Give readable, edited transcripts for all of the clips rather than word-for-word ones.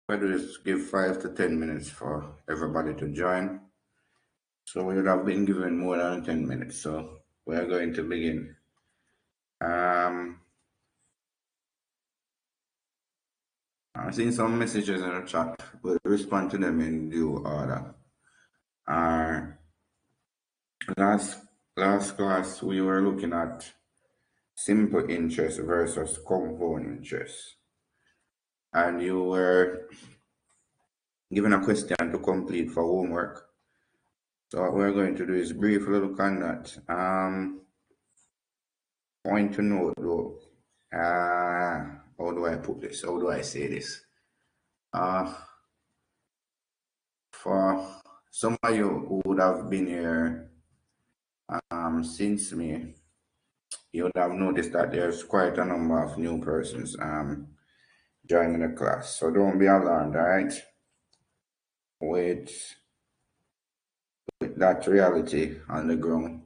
I do is give 5 to 10 minutes for everybody to join. So we would have been given more than 10 minutes. So we are going to begin. Um, I've seen some messages in the chat. We'll respond to them in due order. Uh, last last class we were looking at simple interest versus compound interest, and you were given a question to complete for homework. So what we're going to do is briefly look on that. Point to note though. How do I put this? How do I say this? Uh, for some of you who would have been here since me, you would have noticed that there's quite a number of new persons joining the class. So don't be alarmed, all right? With that reality on the ground.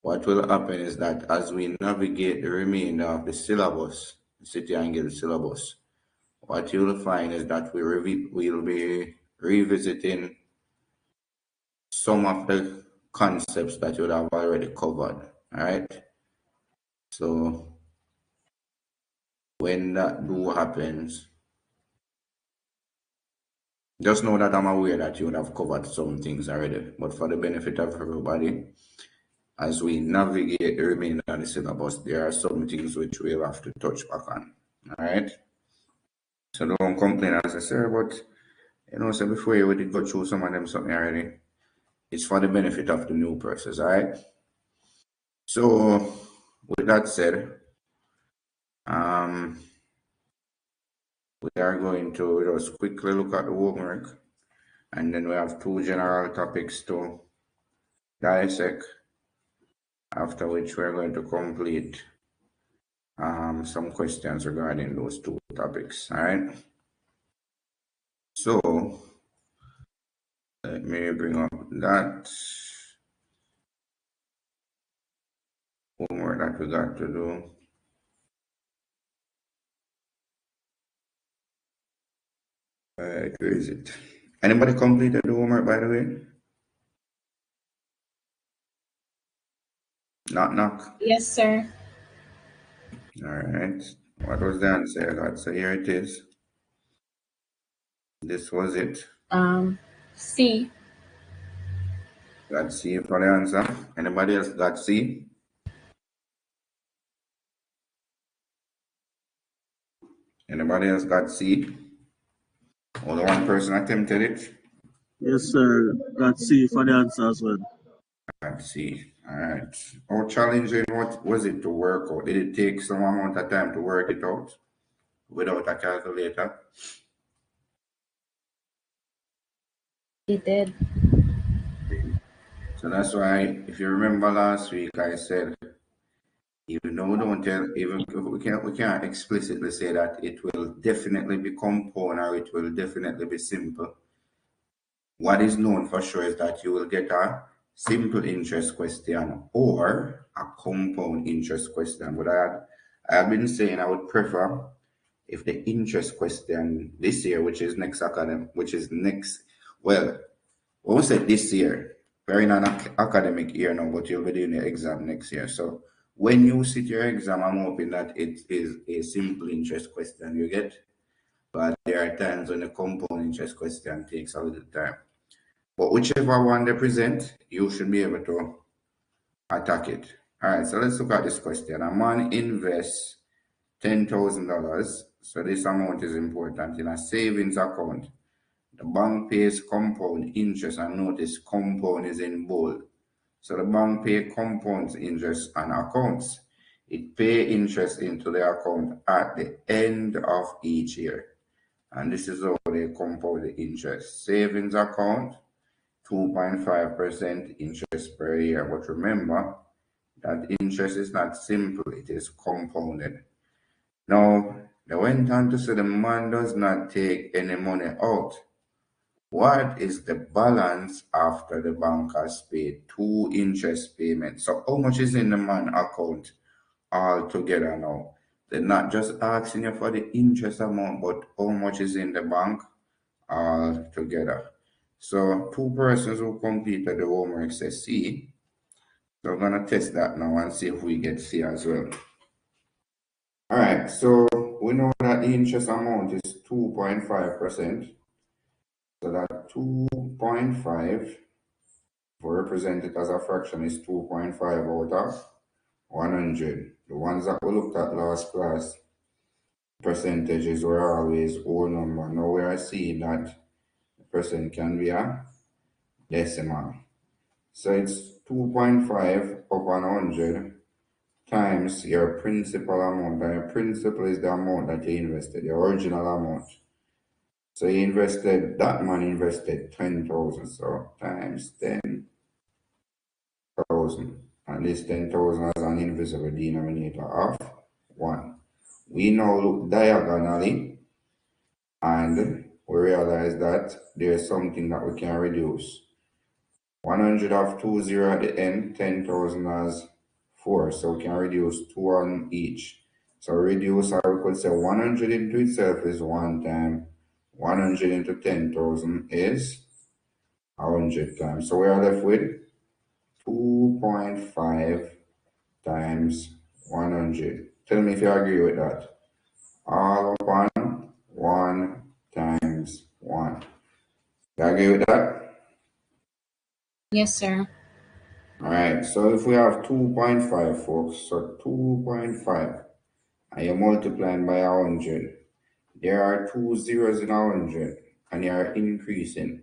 What will happen is that as we navigate the remainder of the syllabus, the City and Guild syllabus, what you'll find is that we'll be revisiting some of the concepts that you would have already covered. All right. So when that do happens, just know that I'm aware that you would have covered some things already. But for the benefit of everybody, as we navigate the remainder of the syllabus, there are some things which we'll have to touch back on. All right. So don't complain as I say, but so before you did go through some of them something already. It's for the benefit of the new persons, all right? So with that said, we are going to just quickly look at the homework, and then we have two general topics to dissect, after which we're going to complete some questions regarding those two topics, all right? So let me bring up that homework that we got to do. Where is it? Anybody completed the homework, by the way? Knock, knock. Yes, sir. All right. What was the answer I got? So here it is. This was it. C. Got C for the answer. Anybody else got C? Anybody else got C? Only one person attempted it. Yes, sir. Got C for the answer as well. Got C. All right. How challenging what was it to work out? Did it take some amount of time to work it out without a calculator? It did. So that's why, if you remember last week, I said, even though we don't tell, even if we can't explicitly say that it will definitely be compound or it will definitely be simple. What is known for sure is that you will get a simple interest question or a compound interest question. But I have been saying I would prefer if the interest question this year, which is next academic, well, when we say this year, we're in an academic year now, but you'll be doing the exam next year. So when you sit your exam, I'm hoping that it is a simple interest question you get. But there are times when the compound interest question takes a little time. But whichever one they present, you should be able to attack it. All right, so let's look at this question. A man invests $10,000. So this amount is important in a savings account. The bank pays compound interest, and notice compound is in bold. So the bank pay compound interest on accounts. It pay interest into the account at the end of each year. And this is how they compound the interest. Savings account, 2.5% interest per year. But remember that interest is not simple, it is compounded. Now, they went on to say the man does not take any money out. What is the balance after the bank has paid two interest payments? So how much is in the man account altogether now? They're not just asking you for the interest amount, but how much is in the bank? all together. So 2 persons who completed the homework say C. So we're going to test that now and see if we get C as well. All right, so we know that the interest amount is 2.5%. So that 2.5, if we represent it as a fraction, is 2.5 out of 100. The ones that we looked at last class, percentages were always whole number. Now we are seeing that the percent can be a decimal. So it's 2.5 upon 100 times your principal amount. And your principal is the amount that you invested, the original amount. So you invested, that man invested 10,000. So times 10,000. And this 10,000 has an invisible denominator of 1. We now look diagonally and we realize that there's something that we can reduce. 100 have 2 0 at the end, 10,000 has 4, so we can reduce 2 on each. So reduce, or we could say 100 into itself is 1 time, 100 into 10,000 is 100 times. So we are left with 2.5 times 100. Tell me if you agree with that. All upon 1 times 1. You agree with that? Yes, sir. All right, so if we have 2.5, folks, so 2.5, and you're multiplying by 100, there are 2 zeros in 100, and you are increasing.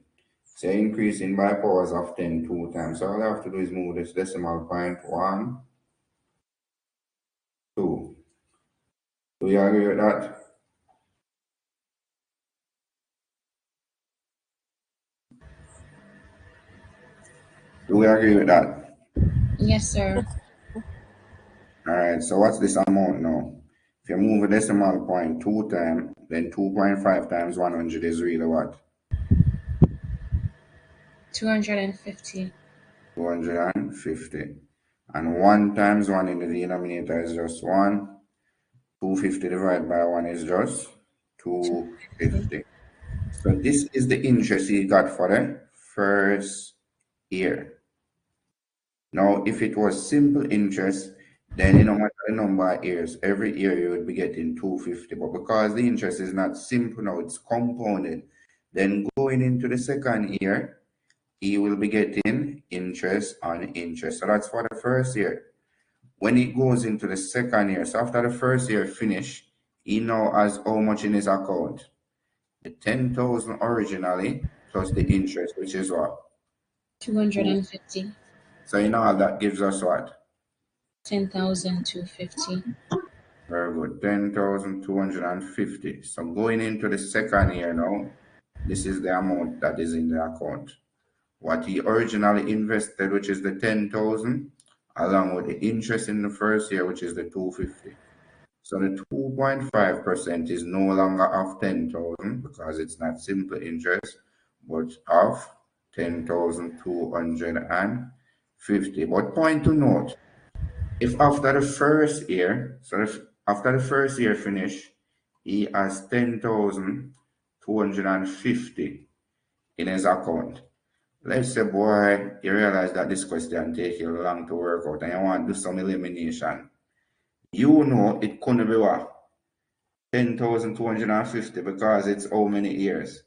So you're increasing by powers of 10 2 times. So all I have to do is move this decimal point 1, 2. Do you agree with that? Do we agree with that? Yes, sir. All right, so what's this amount now? If you move a decimal point 2 times, then 2.5 times 100 is really what? 250. 250. And 1 times 1 in the denominator is just 1. 250 divided by 1 is just 250. So this is the interest you got for the first year. Now, if it was simple interest, then no matter the number of years, every year you would be getting 250. But because the interest is not simple now, it's compounded, then going into the second year, he will be getting interest on interest. So that's for the first year. When it goes into the second year, so after the first year finish, he now has how much in his account? The 10,000 originally plus the interest, which is what? 250. So in all that gives us what? 10,250. Very good. 10,250. So going into the second year now, this is the amount that is in the account. What he originally invested, which is the 10,000, along with the interest in the first year, which is the 250. So the 2.5% is no longer of 10,000 because it's not simple interest, but of 10,250. But point to note, if after the first year, so if after the first year finish, he has 10,250 in his account. Let's say, boy, you realize that this question take you long to work out and you want to do some elimination. You know it couldn't be what? 10,250 because it's how many years?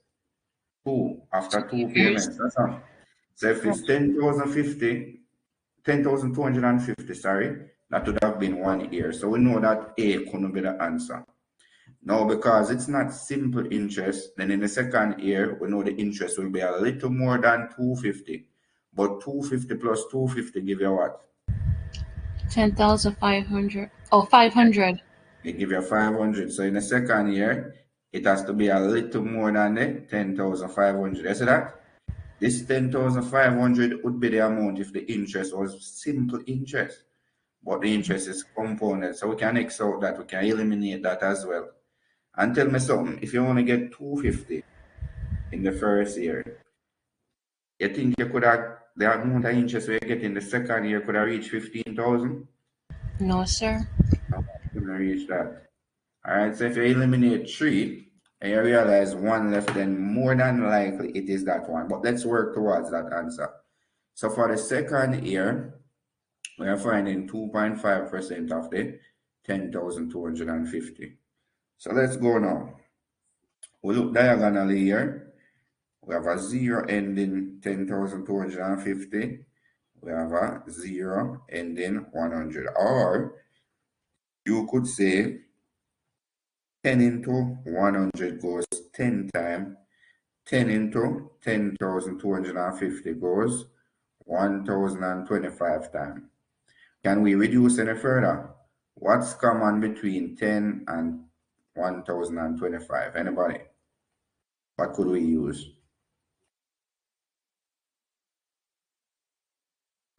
Two, after 2 Years. payments. That's all. So if it's 10,250, sorry, that would have been 1 year. So we know that A couldn't be the answer. Now, because it's not simple interest, then in the second year, we know the interest will be a little more than 250. But 250 plus 250 give you what? 10,500. Oh, 500. They give you 500. So in the second year, it has to be a little more than the 10,500. You see that? This 10,500 would be the amount if the interest was simple interest. But the interest is compounded. So we can X out that, we can eliminate that as well. And tell me something, if you only get 250 in the first year, you think you could have, the amount of interest we get in the second year could have reached 15,000? No, sir. No, couldn't reach that. All right, so if you eliminate 3 and you realize one left, then more than likely it is that one. But let's work towards that answer. So for the second year, we are finding 2.5% of the 10,250. So let's go now. We look diagonally here. We have a 0 ending 10,250. We have a 0 ending 100. Or you could say 10 into 100 goes 10 times. 10 into 10,250 goes 1,025 times. Can we reduce any further? What's common between 10 and 1,025? Anybody? What could we use?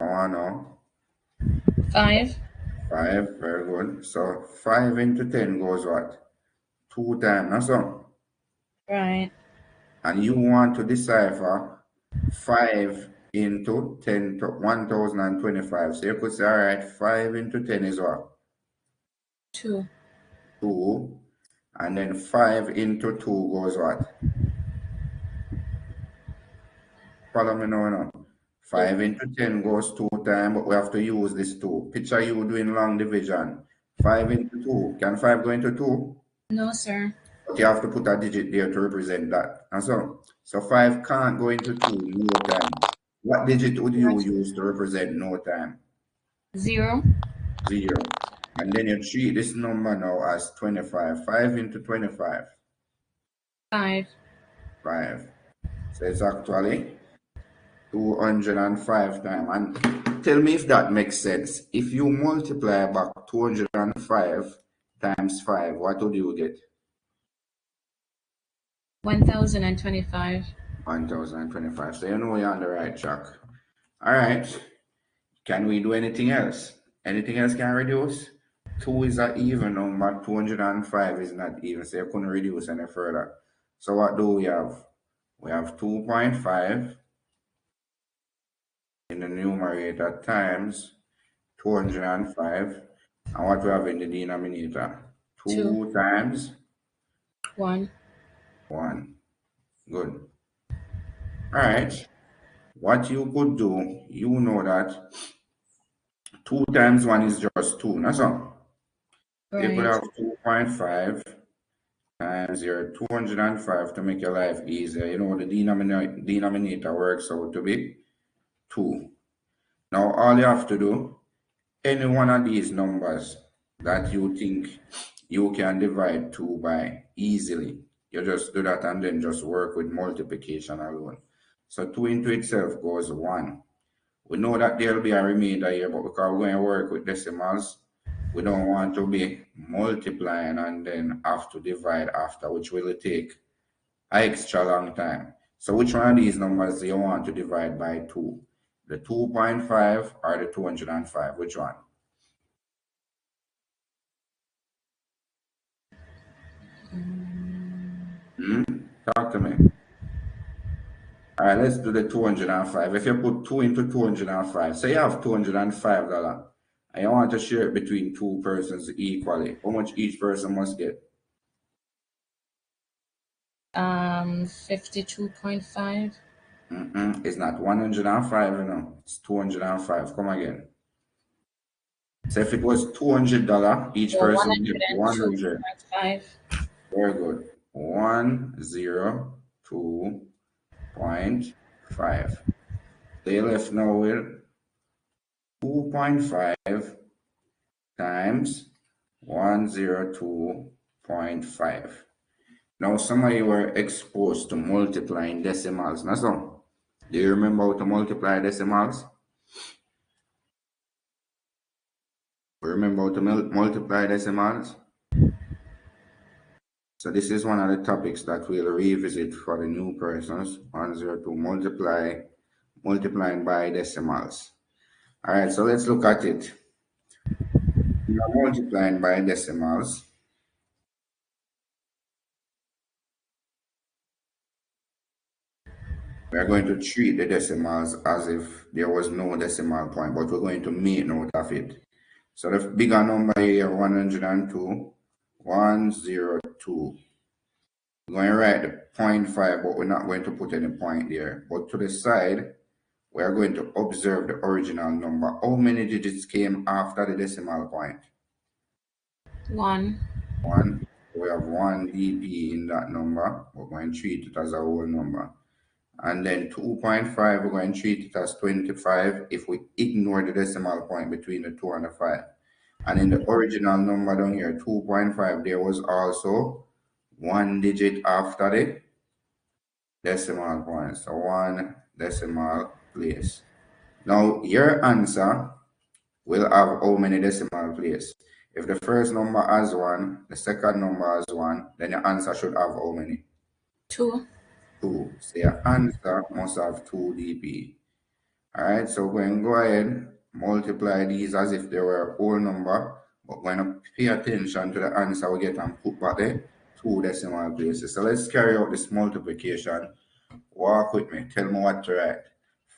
I want to know. 5. 5, very good. So 5 into 10 goes what? 2 times, that's all. Right. And you want to decipher 5 into 10 to 1,025. So you could say, all right, 5 into 10 is what? 2. 2. And then 5 into 2 goes what? Follow me now. 5 into 10 goes 2 times, but we have to use this 2. Picture you doing long division. 5 into 2. Can 5 go into 2? No, sir. But you have to put a digit there to represent that. And so 5 can't go into 2 no time. What digit would you use to represent no time? 0. 0. And then you treat this number now as 25. 5 into 25. 5. 5. So it's actually 205 times. And tell me if that makes sense. If you multiply back 205 times 5, what would you get? 1,025. 1,025. So you know you're on the right track. All right. Can we do anything else? Anything else can reduce? 2 is an even number. 205 is not even. So you couldn't reduce any further. So what do we have? We have 2.5 in the numerator times 205. And what we have in the denominator? 2 times 1. 1. Good. All right. What you could do, you know that 2 times 1 is just 2. That's all. You could Right. have 2.5 times your 205 to make your life easier. You know, the denominator works out to be 2. Now, all you have to do, any one of these numbers that you think you can divide 2 by easily, you just do that and then just work with multiplication alone. So 2 into itself goes 1. We know that there will be a remainder here, but because we're going to work with decimals, we don't want to be multiplying and then have to divide after, which will take an extra long time. So which one of these numbers do you want to divide by 2? The 2.5 or the 205? Which one? Talk to me. All right, let's do the 205. If you put 2 into 205, say you have $205 and you want to share it between 2 persons equally, how much each person must get? 52.5. It's not 105, you know. It's 205. Come again. So if it was $200, each Or person would get 100. 102.5. Very good. 102.5. They left now with 2.5 times 102.5. Now, some of you were exposed to multiplying decimals. That's all. Do you remember how to multiply decimals? Remember how to multiply decimals? So this is one of the topics that we'll revisit for the new persons. 102 multiplying by decimals. All right, so let's look at it. We are multiplying by decimals. We are going to treat the decimals as if there was no decimal point, but we're going to make note of it. So the bigger number here, 102, 102. We're going to write the 0.5, but we're not going to put any point there. But to the side, we are going to observe the original number. How many digits came after the decimal point? 1. 1. We have 1 dp in that number. We're going to treat it as a whole number. And then 2.5, we're going to treat it as 25 if we ignore the decimal point between the 2 and the 5. And in the original number down here, 2.5, there was also 1 digit after the decimal point. So 1 decimal place. Now, your answer will have how many decimal place? If the first number has 1, the second number has 1, then your answer should have how many? 2. 2. So your answer must have 2 dp. All right, so we're going to go ahead, multiply these as if they were a whole number, but we're going to pay attention to the answer we get and put back the 2 decimal places. So let's carry out this multiplication. Walk with me. Tell me what to write.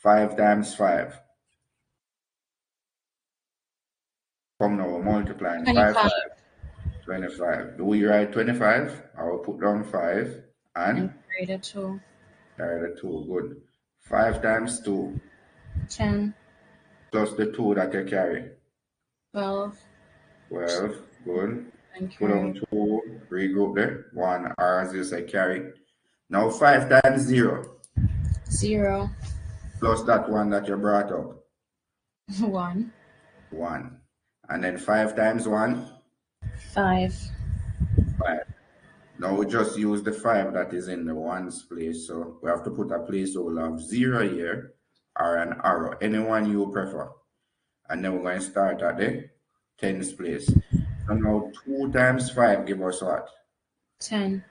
5 times 5. Come now, we're multiplying. 5 25. 5, 25. Do we write 25? I will put down 5 And and carry the 2. carry the 2. Good. 5 times 2 10. plus the 2 that you carry. 12. 12. Good. And Put carry on 2, regroup there. 1, or as you say, carry. Now 5 times 0 0. plus that 1 that you brought up. 1. 1. And then 5 times 1, 5. 5. Now we just use the 5 that is in the ones place. So we have to put a placeholder of 0 here or an arrow, anyone you prefer. And then we're going to start at the tens place. So now 2 times 5 give us what? 10.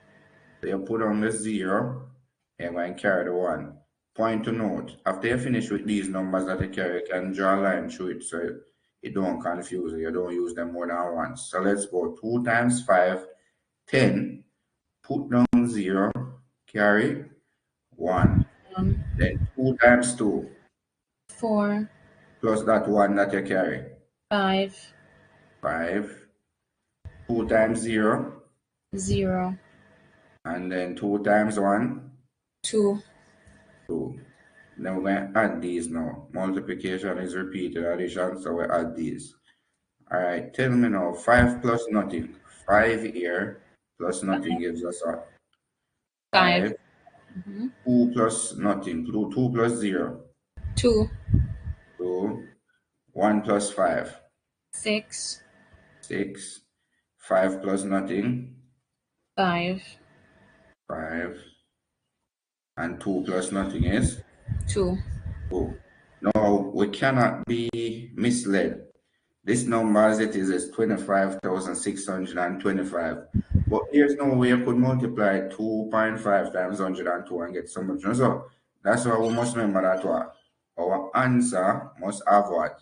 So you put on the 0, you're going to carry the 1. Point to note, after you finish with these numbers that you carry, you can draw a line through it so it don't confuse you. You don't use them more than once. So let's go 2 times 5, 10. Put down 0, carry 1. 1. Then 2 times 2 4. plus that 1 that you carry. 5. 5. 2 times 0 0. and then 2 times 1, 2. 2. Now we're going to add these now. Multiplication is repeated addition, so we add these. All right, tell me now, 5 plus nothing. 5 here plus nothing gives us what? 5. 5. Mm-hmm. 2 plus nothing. 2 plus 0. 2. 2. 1 plus 5. 6. 6. 5 plus nothing. 5. 5. And 2 plus nothing is 2. 2. Now, we cannot be misled. This number as it is 25,625. But there's no way you could multiply 2.5 times 102 and get so much. So that's why we must remember that what? Our answer must have what?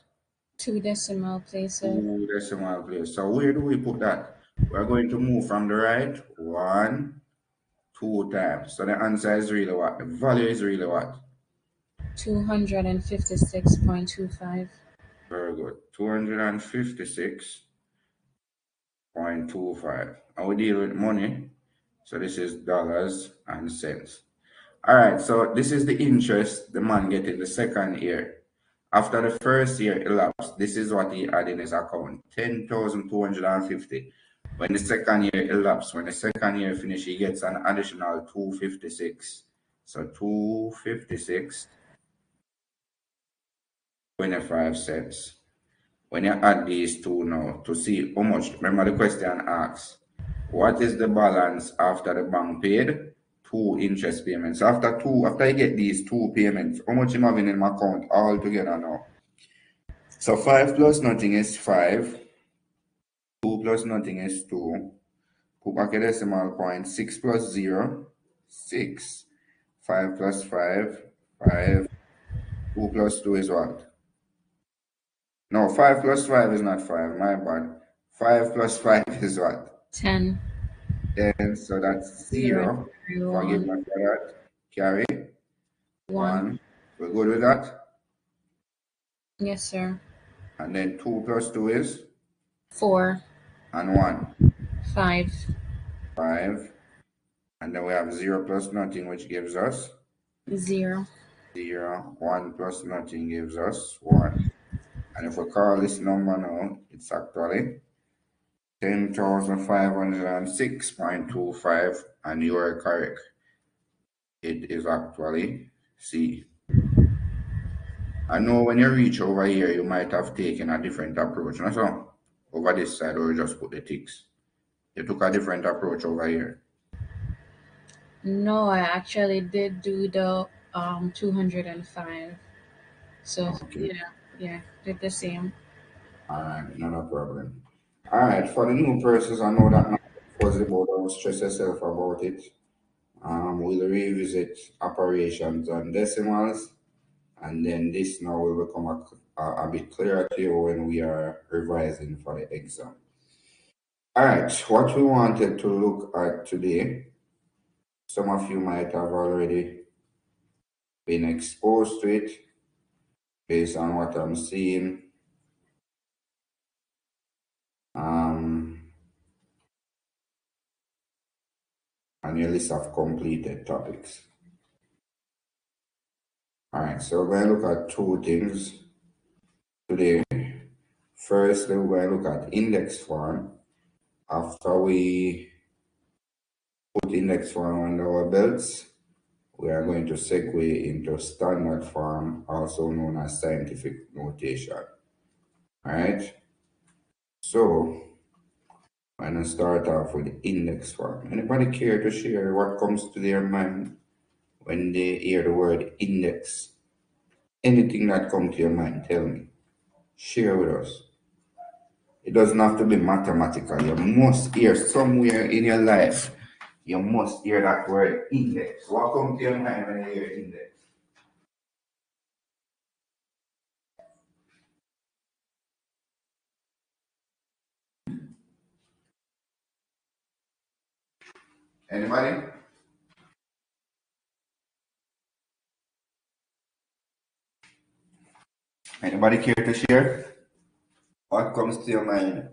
2 decimal places. 2 decimal places. So where do we put that? We're going to move from the right 1, 2 times. So the answer is really what? The value is really what? 256.25. Very good. 256.25. And we deal with money. So this is dollars and cents. All right. So this is the interest the man get in the second year. After the first year elapsed, this is what he had in his account, 10,250. When the second year elapsed, when the second year finished, he gets an additional 256. So 256.25. When you add these two now to see how much, remember the question asks, what is the balance after the bank paid? 2 interest payments. So after you get these 2 payments, how much am I having in my account all together now? So 5 plus nothing is 5. 2 plus nothing is 2. Put back a decimal point. 6 plus 0, 6. 5 plus 5, 5. 2 plus 2 is what? No, 5 plus 5 is not 5. My bad. 5 plus 5 is what? 10. 10. So that's 0. 0. Forgive me for that. Carry 1. 1. We're good with that? Yes, sir. And then 2 plus 2 is? 4. And 1. 5. 5. And then we have 0 plus nothing, which gives us 0. 0. 1 plus nothing gives us 1. And if we call this number now, it's actually 10,506.25, and you are correct. It is actually C. I know when you reach over here, you might have taken a different approach. No, so over this side, or you just put the ticks. You took a different approach over here. No, I actually did do the 205. So Okay. yeah, did the same. All right, not a problem. All right, for the new persons, I know that now fuzzy about, don't stress yourself about it. We'll revisit operations and decimals, and then this now will become a bit clearer to you when we are revising for the exam. All right, what we wanted to look at today, some of you might have already been exposed to it based on what I'm seeing. On your list of completed topics. All right, so we're going to look at two things today. First, we're going to look at index form. After we put index form under our belts, we are going to segue into standard form, also known as scientific notation. All right, so I'm going to start off with index form. Anybody care to share what comes to their mind when they hear the word index? Anything that comes to your mind, tell me. Share with us. It doesn't have to be mathematical. You must hear somewhere in your life, you must hear that word index. What comes to your mind when you hear index? Anybody? Anybody care to share? What comes to your mind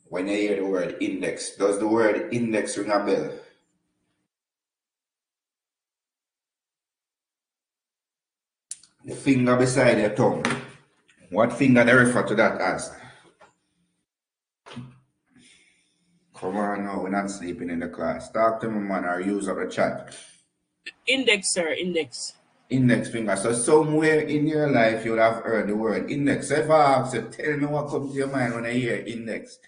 when you hear the word index? Does the word index ring a bell? The finger beside your tongue. What finger they refer to that as? Come on now, we're not sleeping in the class. Talk to me, man, or use up the chat. Index, sir, index. Index finger. So somewhere in your life you'll have heard the word index. So if I ask you, tell me what comes to your mind when I hear index.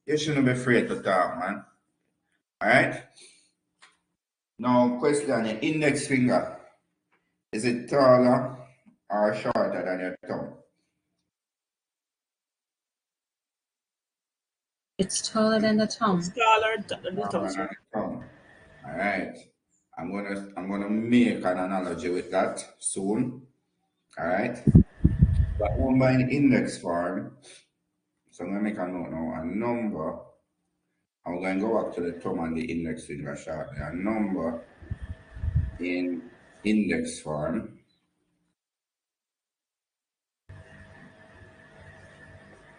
You shouldn't be afraid to talk, man. Alright? Now question, your index finger. Is it taller or shorter than your thumb? It's taller than the thumb. It's taller than the Taller thumb, than sir. your thumb. Alright. I'm gonna make an analogy with that soon. Alright? But number in index form. So I'm gonna make a note now. A number. I'm going to go back to the thumb and the index finger shortly. A number in index form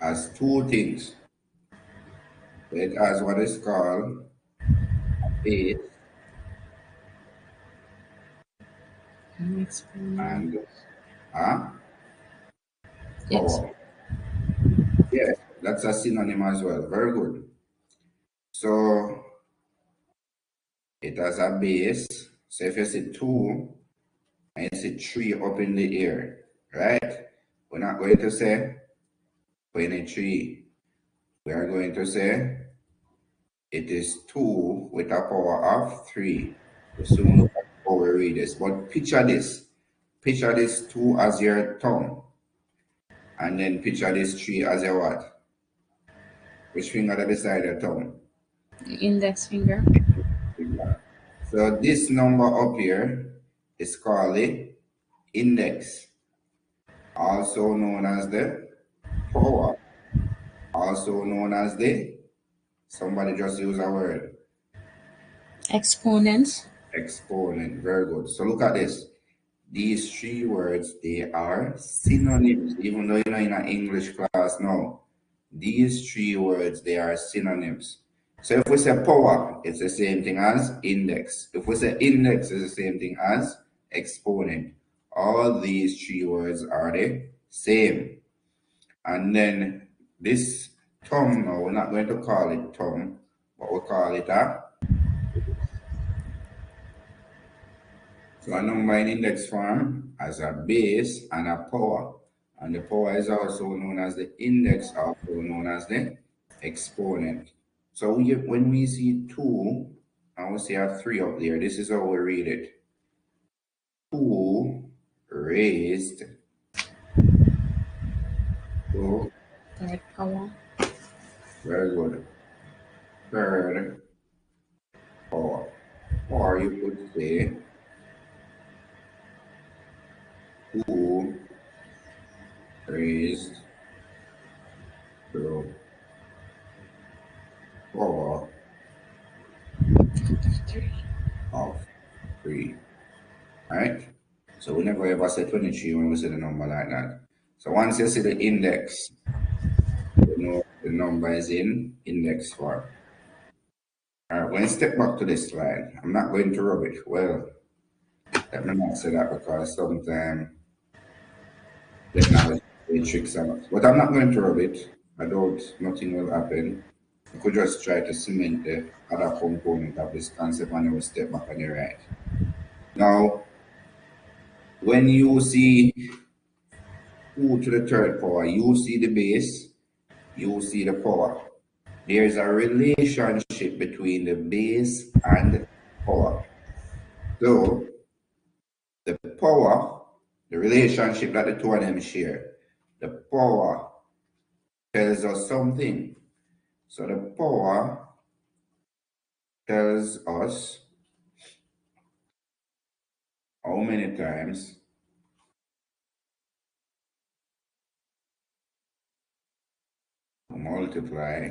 has two things. It has what is called base Exponent. and a Yes. power. Yes, that's a synonym as well. Very good. So it has a base. So if you see 2 and you see 3 up in the air, right? We're not going to say 23. We are going to say it is 2 with a power of 3. We soon look at how we read this. But picture this. Picture this 2 as your thumb. And then picture this 3 as your what? Which finger that beside your thumb? The index finger. Finger. So this number up here is called the index, also known as the power, also known as the, somebody just use a word, Exponent. exponent. Very good. So look at this. These three words, they are synonyms, even though you're not in an English class now. These three words, they are synonyms. So if we say power, it's the same thing as index. If we say index, it's the same thing as exponent. All these three words are the same. And then this term now, we're not going to call it term, but we'll call it a. So a number in index form has a base and a power. And the power is also known as the index, also known as the exponent. So when we see 2, and we see a 3 up there, this is how we read it. 2 raised to Third power. very good. Third power. Or you could say 2 raised to power 3. of 3. Right? So we never ever say 23 when we say the number like that. So once you see the index, you know the number is in index form. All right, when you step back to this slide, I'm not going to rub it. Well, let me not say that because sometimes technology tricks on us. But I'm not going to rub it. I don't, nothing will happen. I could just try to cement the other component of this concept and then we'll step back on the right. Now, when you see 2 to the third power, you see the base, you see the power. There's a relationship between the base and the power. So, the power, the relationship that the two of them share, the power tells us something. So, the power tells us how many times to multiply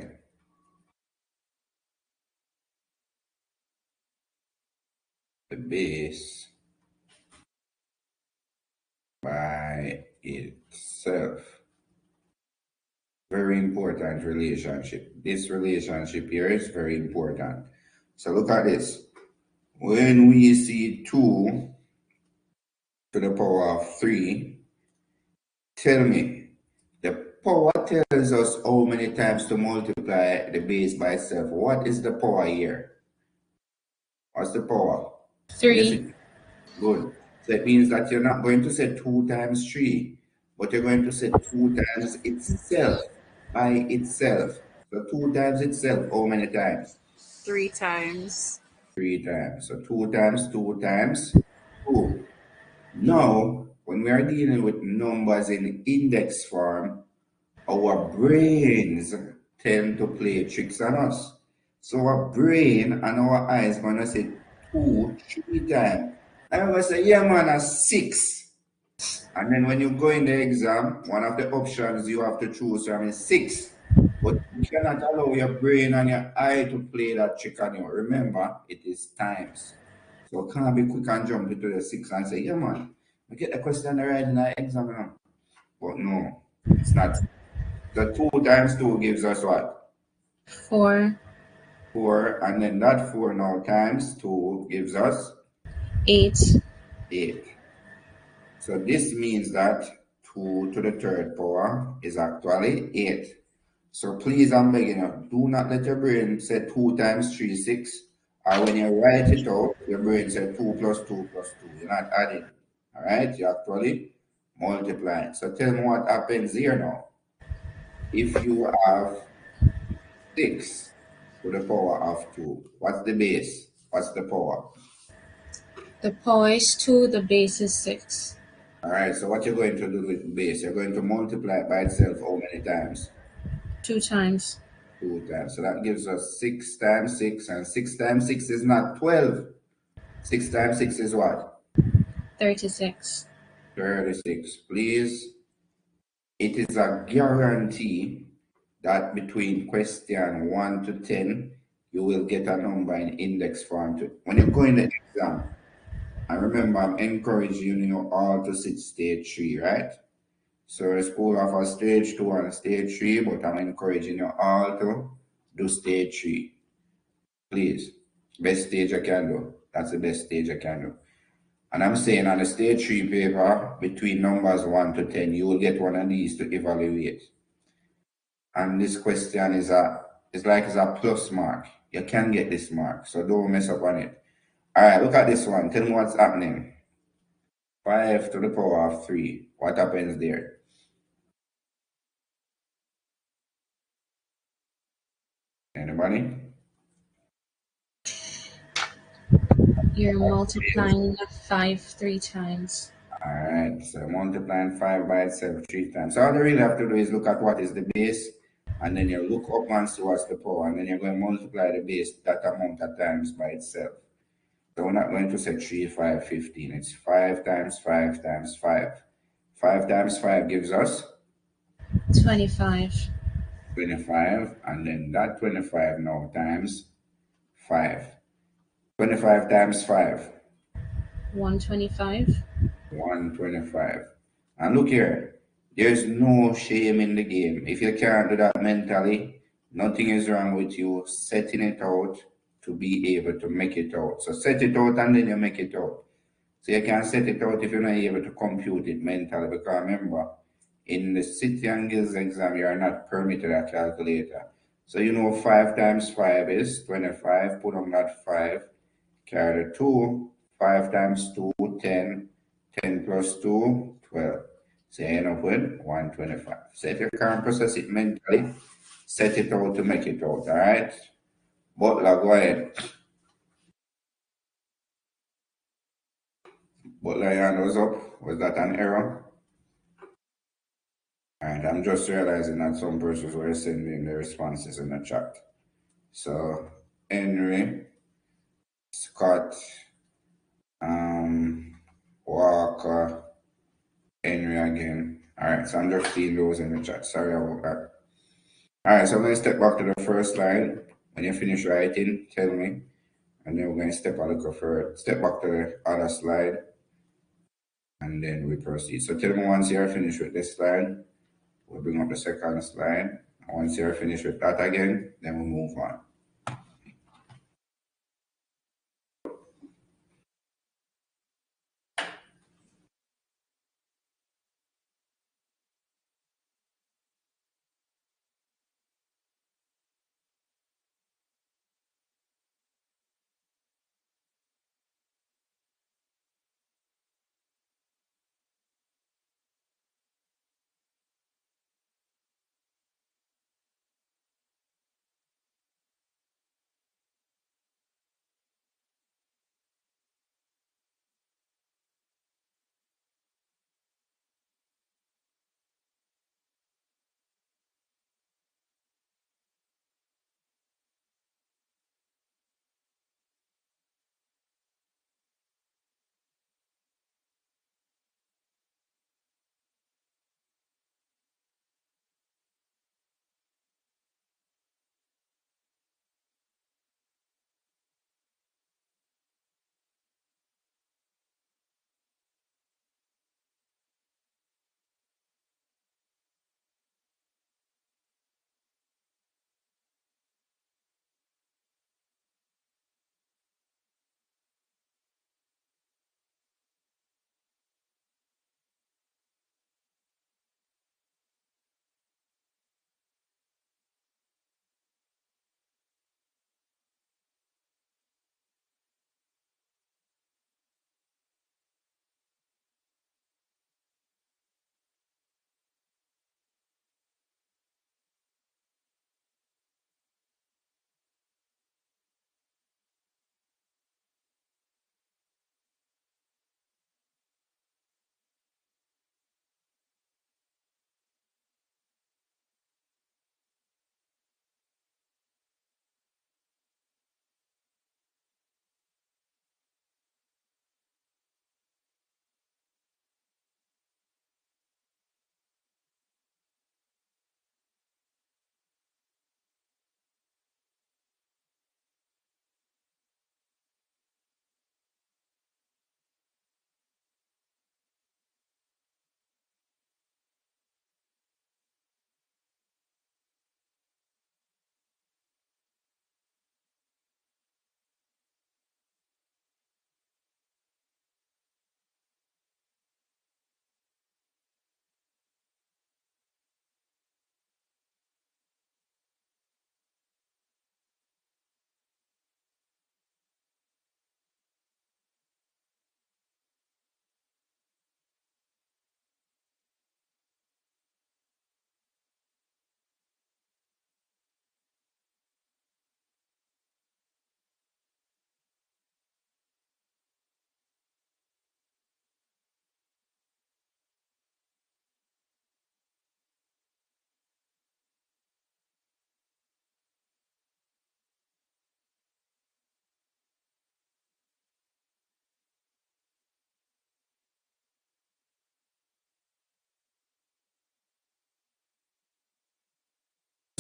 the base by itself. Very important relationship. This relationship here is very important. So look at this. When we see 2 to the power of 3, tell me, the power tells us how many times to multiply the base by itself. What is the power here? What's the power? 3. Good. So it means that you're not going to say 2 times 3, but you're going to say 2 times itself, by itself. So 2 times itself, how many times? 3 times. 3 times. So 2 times 2 times 2. Now, when we are dealing with numbers in index form, our brains tend to play tricks on us. So our brain and our eyes gonna say 2, 3 times. I'm gonna say, yeah man, a 6. And then when you go in the exam, one of the options you have to choose from is 6. But you cannot allow your brain and your eye to play that trick on you. Remember, it is times. So can't be quick and jump into the 6 and say, yeah man, we get the question right in the exam now. But no, it's not. So 2 times 2 gives us what? 4. 4. And then that 4 now times 2 gives us 8. 8. So this means that 2 to the third power is actually 8. So please, I'm begging you, do not let your brain say 2 times 3, 6. Or when you write it out, your brain said 2 plus 2 plus 2. You're not adding. All right? You're actually multiplying. So tell me what happens here now. If you have 6 to the power of 2, what's the base? What's the power? The power is 2, the base is 6. All right, so what you're going to do with the base, you're going to multiply it by itself how many times? 2 times. 2 times. So that gives us 6 times 6, and 6 times 6 is not 12. 6 times 6 is what? 36. 36. Please, it is a guarantee that between question 1 to 10, you will get a number in index form. When you go in the exam, and remember, I'm encouraging you all to sit stage 3, right? So school offers stage 2 and stage 3, but I'm encouraging you all to do stage 3. Please. Best stage I can do. That's the best stage I can do. And I'm saying on the stage 3 paper, between numbers 1 to 10, you will get one of these to evaluate. And this question is like it's a plus mark. You can get this mark, so don't mess up on it. All right, look at this one. Tell me what's happening. 5 to the power of 3. What happens there? Anybody? You're multiplying 5 3 times. All right, so multiplying 5 by itself 3 times. So all you really have to do is look at what is the base, and then you look up and see what's the power, and then you're going to multiply the base that amount of times by itself. So we're not going to say 3, 5, 15. It's 5 times 5 times 5. 5 times 5 gives us 25. 25, and then that 25 now times 5. 25 times 5. 125. 125. And look here, there's no shame in the game. If you can't do that mentally, nothing is wrong with you setting it out to be able to make it out. So set it out and then you make it out. So you can set it out if you're not able to compute it mentally. Because remember, in the City and Guilds exam, you are not permitted a calculator. So you know 5 times 5 is 25. Put on that 5. Carry the 2. 5 times 2, 10. 10 plus 2, 12. So you end up with 125. So if you can't process it mentally, set it out to make it out, all right? Butler, go ahead. Butler, your hand was up. Was that an error? All right, I'm just realizing that some persons were sending their responses in the chat. So, Henry, Scott, Walker, Henry again. All right, so I'm just seeing those in the chat. Sorry about that. All right, so I'm going to step back to the first line. When you finish writing, tell me. And then we're going to step back to the other slide. And then we proceed. So tell me once you're finished with this slide, we'll bring up the second slide. And once you're finished with that again, then we'll move on.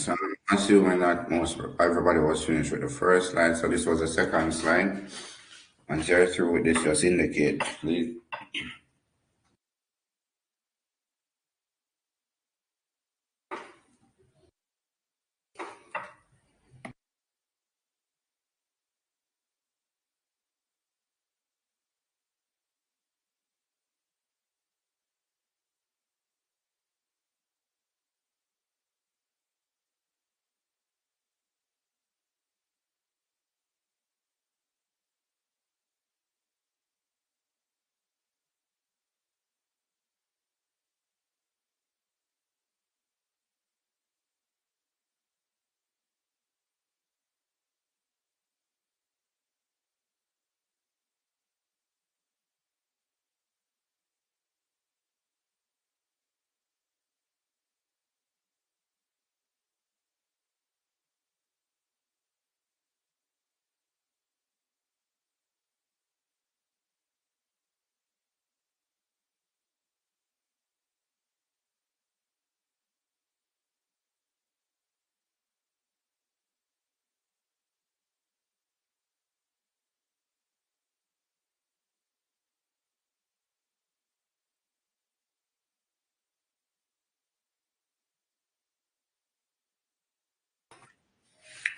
So I'm assuming that most everybody was finished with the first slide, so this was the second slide. Once you're through with this, just indicate, please.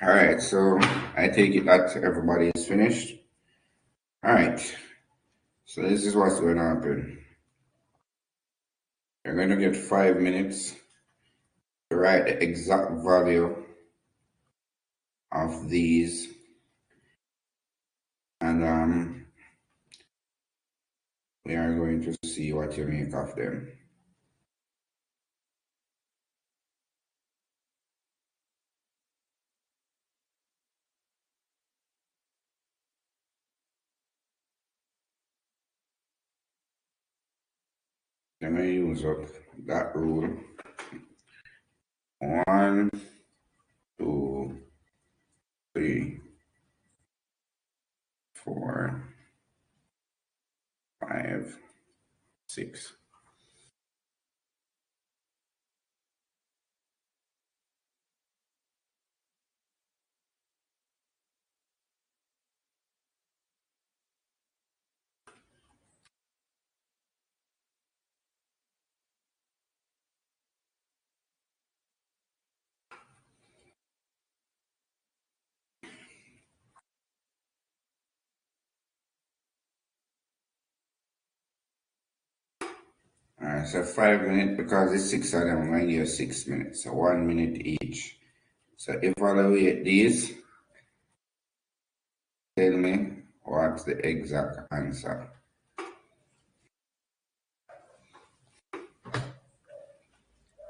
All right, so I take it that everybody is finished. All right, so this is what's going to happen. You're going to get 5 minutes to write the exact value of these, and we are going to see what you make of them. Let me use up that rule. 1, 2, 3, 4, 5, 6. All right, so 5 minutes because it's six of them. I'm going to give 6 minutes, so 1 minute each. So evaluate these. Tell me what's the exact answer.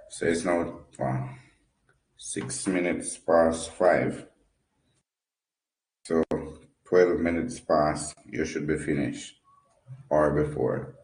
So it's now 6 minutes past 5. So 12 minutes past, you should be finished or before.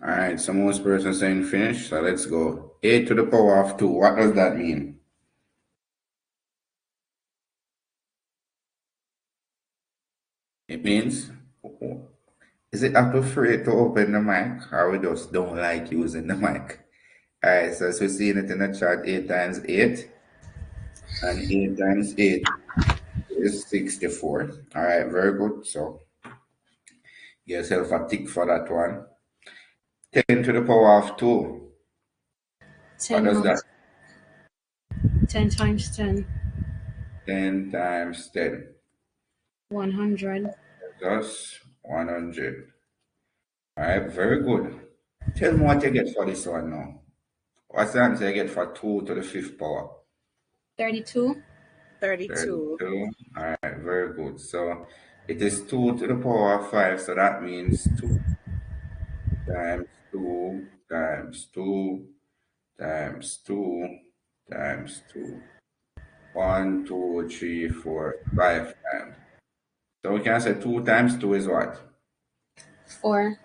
All right, so most persons saying finish, so let's go. 8 to the power of 2, what does that mean? It means, is it appropriate to open the mic, or we just don't like using the mic? All right, so as we're seeing it in the chat, 8 times 8, and 8 times 8 is 64. All right, very good. So get yourself a tick for that one. 10 to the power of 2, what 10 does that? multi 10 times 10, 10 times 10, 100. just 100. All right, very good. Tell me what you get for this one now. What's the answer you get for 2 to the 5th power? 32. 32. 32. All right, very good. So it is 2 to the power of 5. So that means 2 times 2 times 2 times 2 times 2. 1, 2, 3, 4, 5 times. So we can say 2 times 2 is what? 4.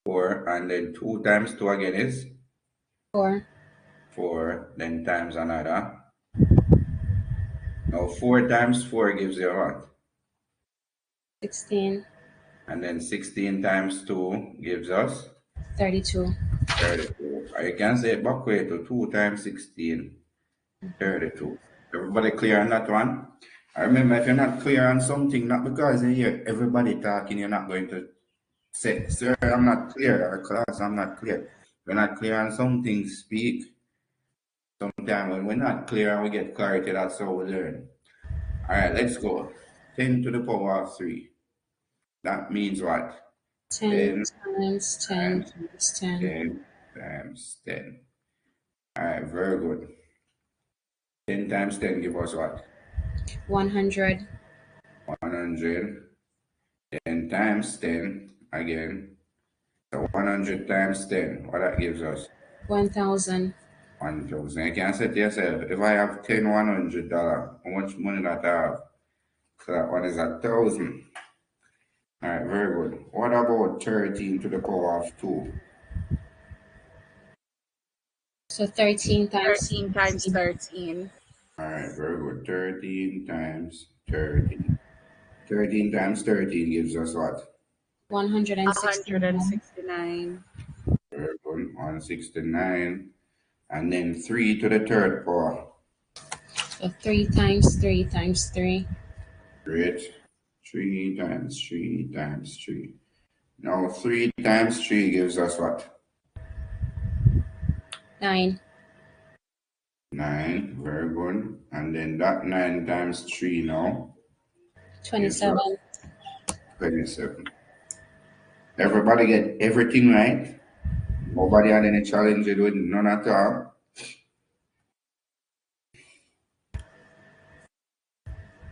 4. And then 2 times 2 again is 4. 4. Then times another. Now 4 times 4 gives you what? 16. And then 16 times 2 gives us 32. 32. Or you can say it back way to 2 times 16, 32. Everybody clear on that one? I remember, if you're not clear on something, not because you hear everybody talking, you're not going to say, sir, I'm not clear, or class, I'm not clear. If you're not clear on something, speak. Sometimes when we're not clear and we get clarity, that's how we learn. All right, let's go. 10 to the power of 3. That means what? 10 10 times 10 times times 10, 10 times 10. All right, very good. 10 times 10 give us what? 100. 100. 10 times 10 again. So 100 times 10, what that gives us? 1000. 1,000. You can say to yourself, if I have 10 $100, how much money that I have? So that one is 1,000. All right, very good. What about 13 to the power of 2? So 13 times 13 times 13. 13. All right, very good. 13 times 13. 13 times 13 gives us what? 169. 169. Very good. 169. And then 3 to the third power. So 3 times 3 times 3. Great. 3 times 3 times 3. Now 3 times 3 gives us what? 9. 9. Very good. And then that 9 times 3 now gives 27. us 27. Everybody get everything right? Nobody had any challenge with none at all?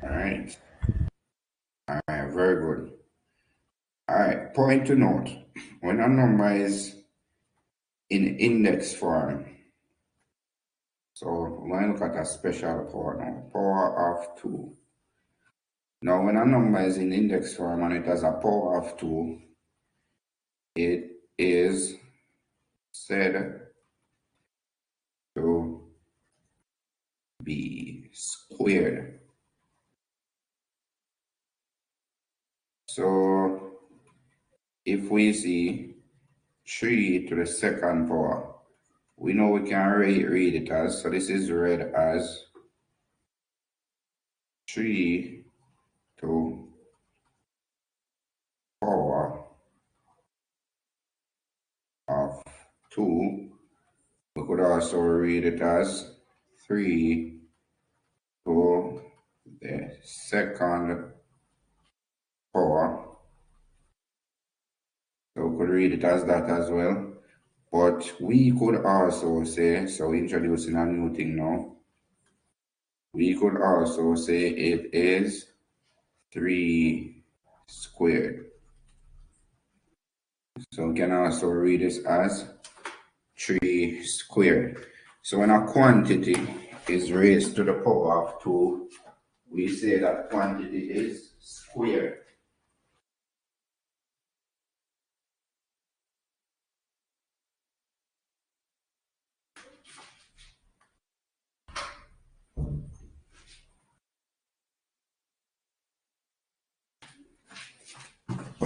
All right. All right. Very good. All right. Point to note. When a number is in index form, so when I look at a special power now, power of 2. Now, when a number is in index form and it has a power of 2, it is said to be squared. So, if we see 3 to the second power, we know we can read it as, so this is read as 3 to power of 2. We could also read it as 3 to the second power. So we could read it as that as well. But we could also say, so introducing a new thing now, we could also say it is 3 squared. So we can also read this as 3 squared. So when a quantity is raised to the power of 2, we say that quantity is squared.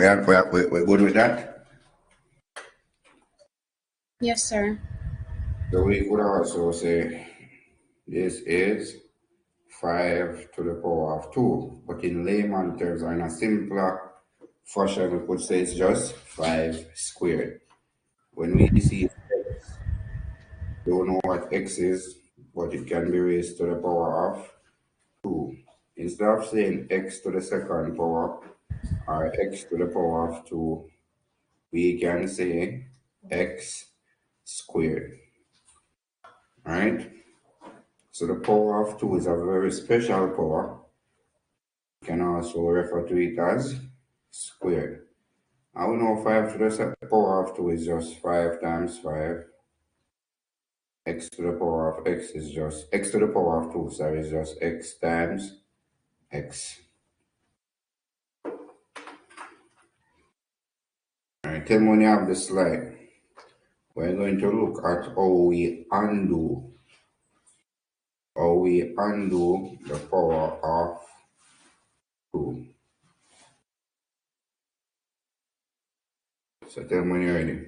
We're good with that. Yes, sir. So we could also say this is 5 to the power of 2. But in layman terms, or in a simpler fashion, we could say it's just 5 squared. When we see x, don't know what x is, but it can be raised to the power of 2. Instead of saying x to the second power or x to the power of 2, we can say x squared. Right? So the power of 2 is a very special power. You can also refer to it as squared. I will know 5 to the power of 2 is just 5 times 5. X to the power of x is just x to the power of 2, sorry, is just x times x. Alright, tell me when you have the slide. We're going to look at how we undo the power of 2. So tell me when you're ready.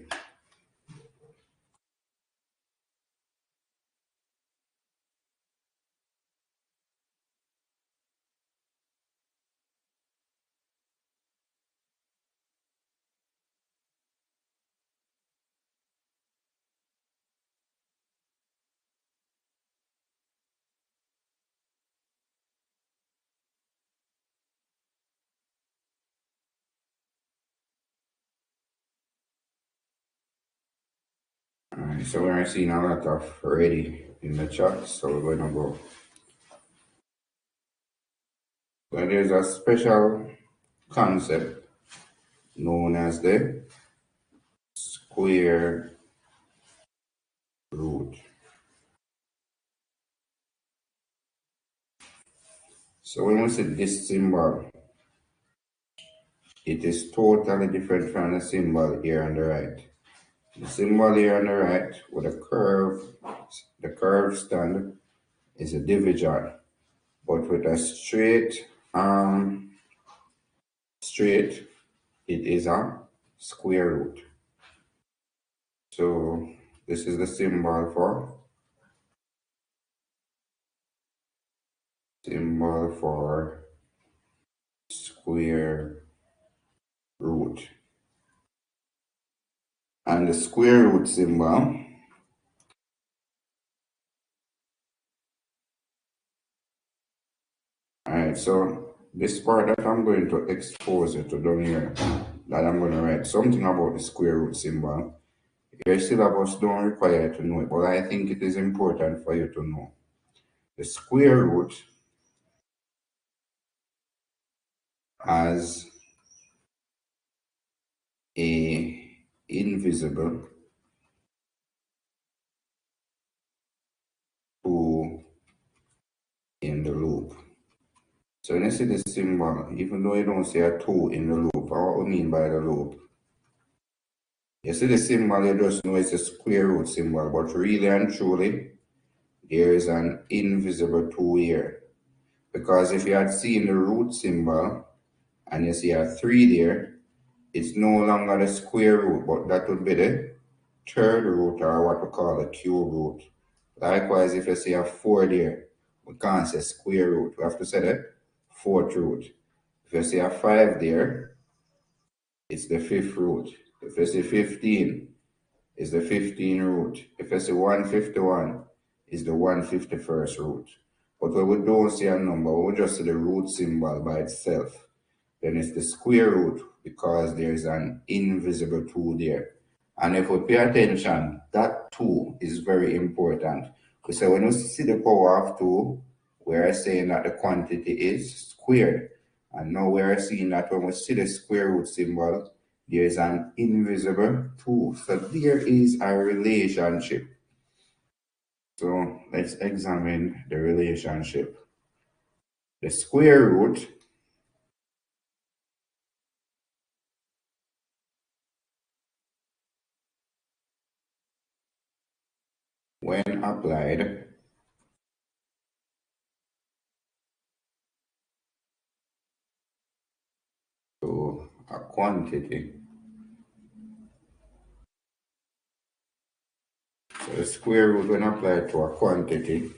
Alright, so we're seeing a lot of ready in the chat, so we're gonna go. So there's a special concept known as the square root. So when we see this symbol, it is totally different from the symbol here on the right. The symbol here on the right with the curve stand is a division, but with a straight, it is a square root. So this is the symbol for square root. And the square root symbol, alright, so this part that I'm going to expose you to down here, that I'm going to write something about the square root symbol. Your syllabus don't require you to know it, but I think it is important for you to know. The square root has a invisible 2 in the loop. So when you see this symbol, even though you don't see a 2 in the loop, what we mean by the loop? You see the symbol, you just know it's a square root symbol, but really and truly, there is an invisible 2 here. Because if you had seen the root symbol and you see a 3 there, it's no longer the square root, but that would be the third root, or what we call the cube root. Likewise, if you see a 4 there, we can't say square root, we have to say the fourth root. If you see a 5 there, it's the fifth root. If you see 15, it's the 15 root. If you see 151, it's the 151st root. But when we don't see a number, we just see the root symbol by itself. Then it's the square root because there's an invisible 2 there. And if we pay attention, that 2 is very important. So when we see the power of 2, we are saying that the quantity is squared. And now we are seeing that when we see the square root symbol, there is an invisible 2. So there is a relationship. So let's examine the relationship. The square root when applied to a quantity. So the square root when applied to a quantity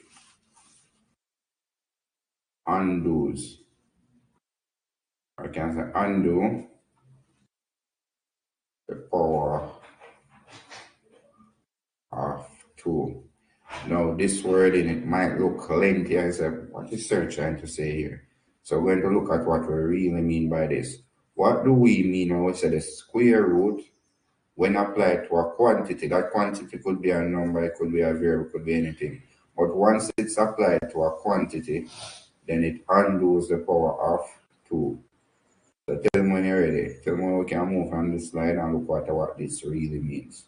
undoes. I can say undo the power of 2. Now this word in it might look lengthy and say, what is Sir trying to say here? So we're going to look at what we really mean by this. What do we mean when we say the square root when applied to a quantity? That quantity could be a number, it could be a variable, it could be anything. But once it's applied to a quantity, then it undoes the power of 2. So tell me when you're ready. Tell me when we can move on this slide and look at what this really means.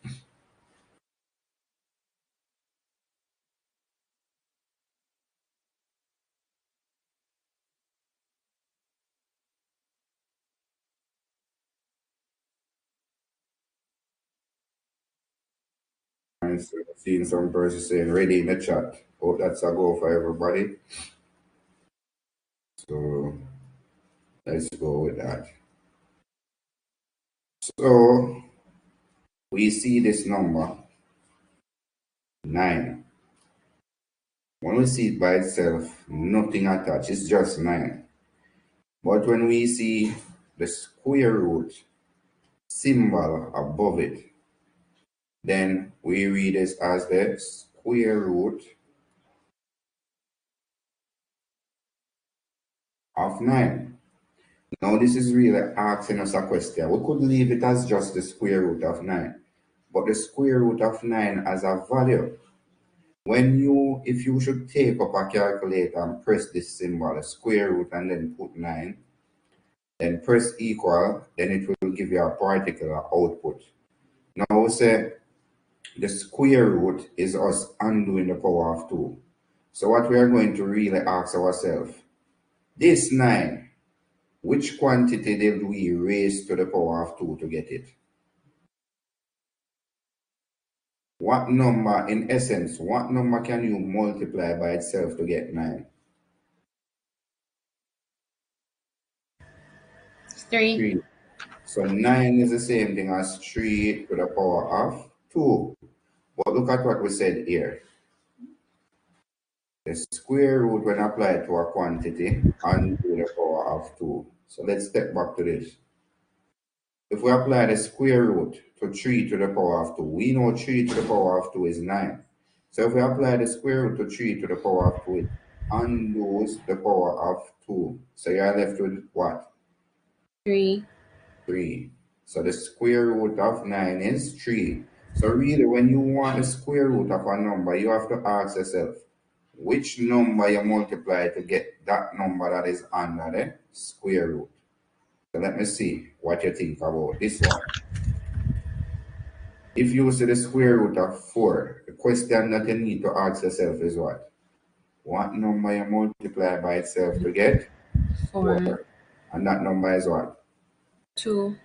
And so seeing some person saying ready in the chat. Hope that's a go for everybody. So let's go with that. So we see this number 9. When we see it by itself, nothing attached, it's just 9. But when we see the square root symbol above it, then we read this as the square root of 9. Now this is really asking us a question. We could leave it as just the square root of 9. But the square root of 9 as a value. If you should take up a calculator and press this symbol, the square root, and then put 9, then press equal, then it will give you a particular output. Now we say the square root is us undoing the power of 2. So what we are going to really ask ourselves, this 9, which quantity did we raise to the power of 2 to get it? What number, in essence, what number can you multiply by itself to get 9? 3. 3. So 9 is the same thing as 3 to the power of 2. But look at what we said here. The square root when applied to a quantity and to the power of 2. So let's step back to this. If we apply the square root to 3 to the power of 2, we know 3 to the power of 2 is 9. So if we apply the square root to 3 to the power of 2, it undoes the power of 2. So you're left with what? 3. 3. So the square root of 9 is 3. So really, when you want the square root of a number, you have to ask yourself, which number you multiply to get that number that is under the square root. So let me see what you think about this one. If you see the square root of 4, the question that you need to ask yourself is what? What number you multiply by itself to get? 4. And that number is what? 2.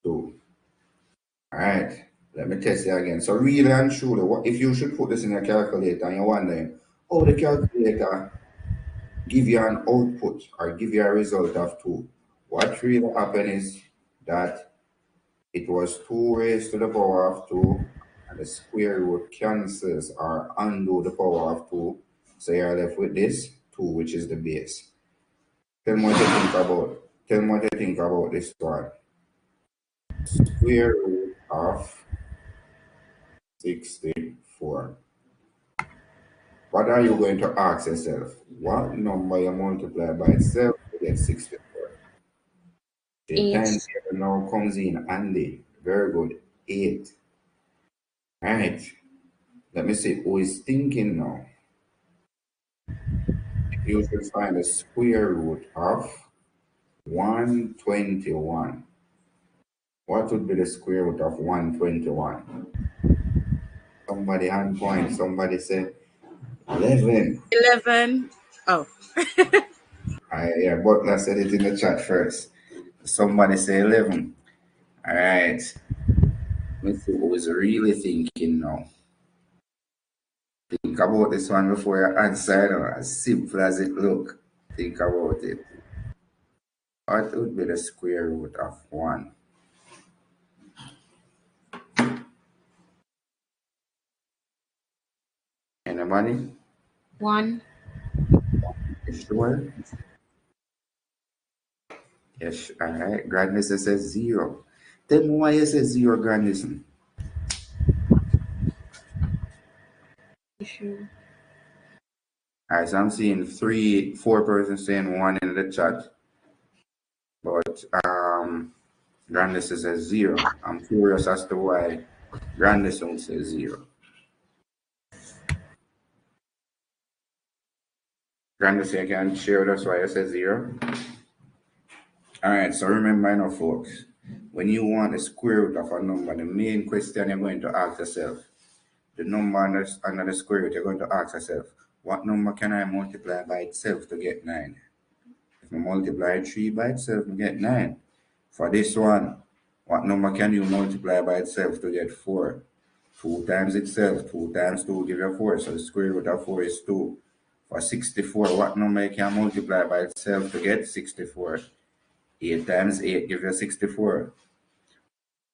2. All right, let me test it again. So really and truly, what if you should put this in a calculator and you're wondering, how the calculator give you an output or give you a result of 2? What really happened is that it was 2 raised to the power of 2, and the square root cancels or undo the power of 2. So you're left with this 2, which is the base. Tell me what you think about. Tell me what you think about this one. Square root of 64. What are you going to ask yourself? What number you multiply by itself to get 64? The 8. time table now comes in handy. Very good. 8. Right. Let me see who is thinking now. If you should find the square root of 121. What would be the square root of 121? Somebody hand point. Somebody say 11. 11. Oh, Yeah, Butler said it in the chat first. Somebody say 11. All right. Let's see what was really thinking now. Think about this one before you answer. As simple as it look. Think about it. What would be the square root of 1? Anybody? 1. You sure? Yes, all right. Grandison says 0. Tell me why you say 0, Grandison. Sure. All right, so I'm seeing 4 persons saying 1 in the chat, but Grandison says 0. I'm curious as to why Grandison says 0. Grandison, you can share with us why you say 0? All right, so remember now, folks, when you want the square root of a number, the main question you're going to ask yourself, the number under the square root, you're going to ask yourself, what number can I multiply by itself to get 9? If I multiply 3 by itself, I get 9. For this one, what number can you multiply by itself to get 4? 2 times itself, 2 times 2 give you 4, so the square root of 4 is 2. For 64, what number you can multiply by itself to get 64? 8 times 8 gives you 64.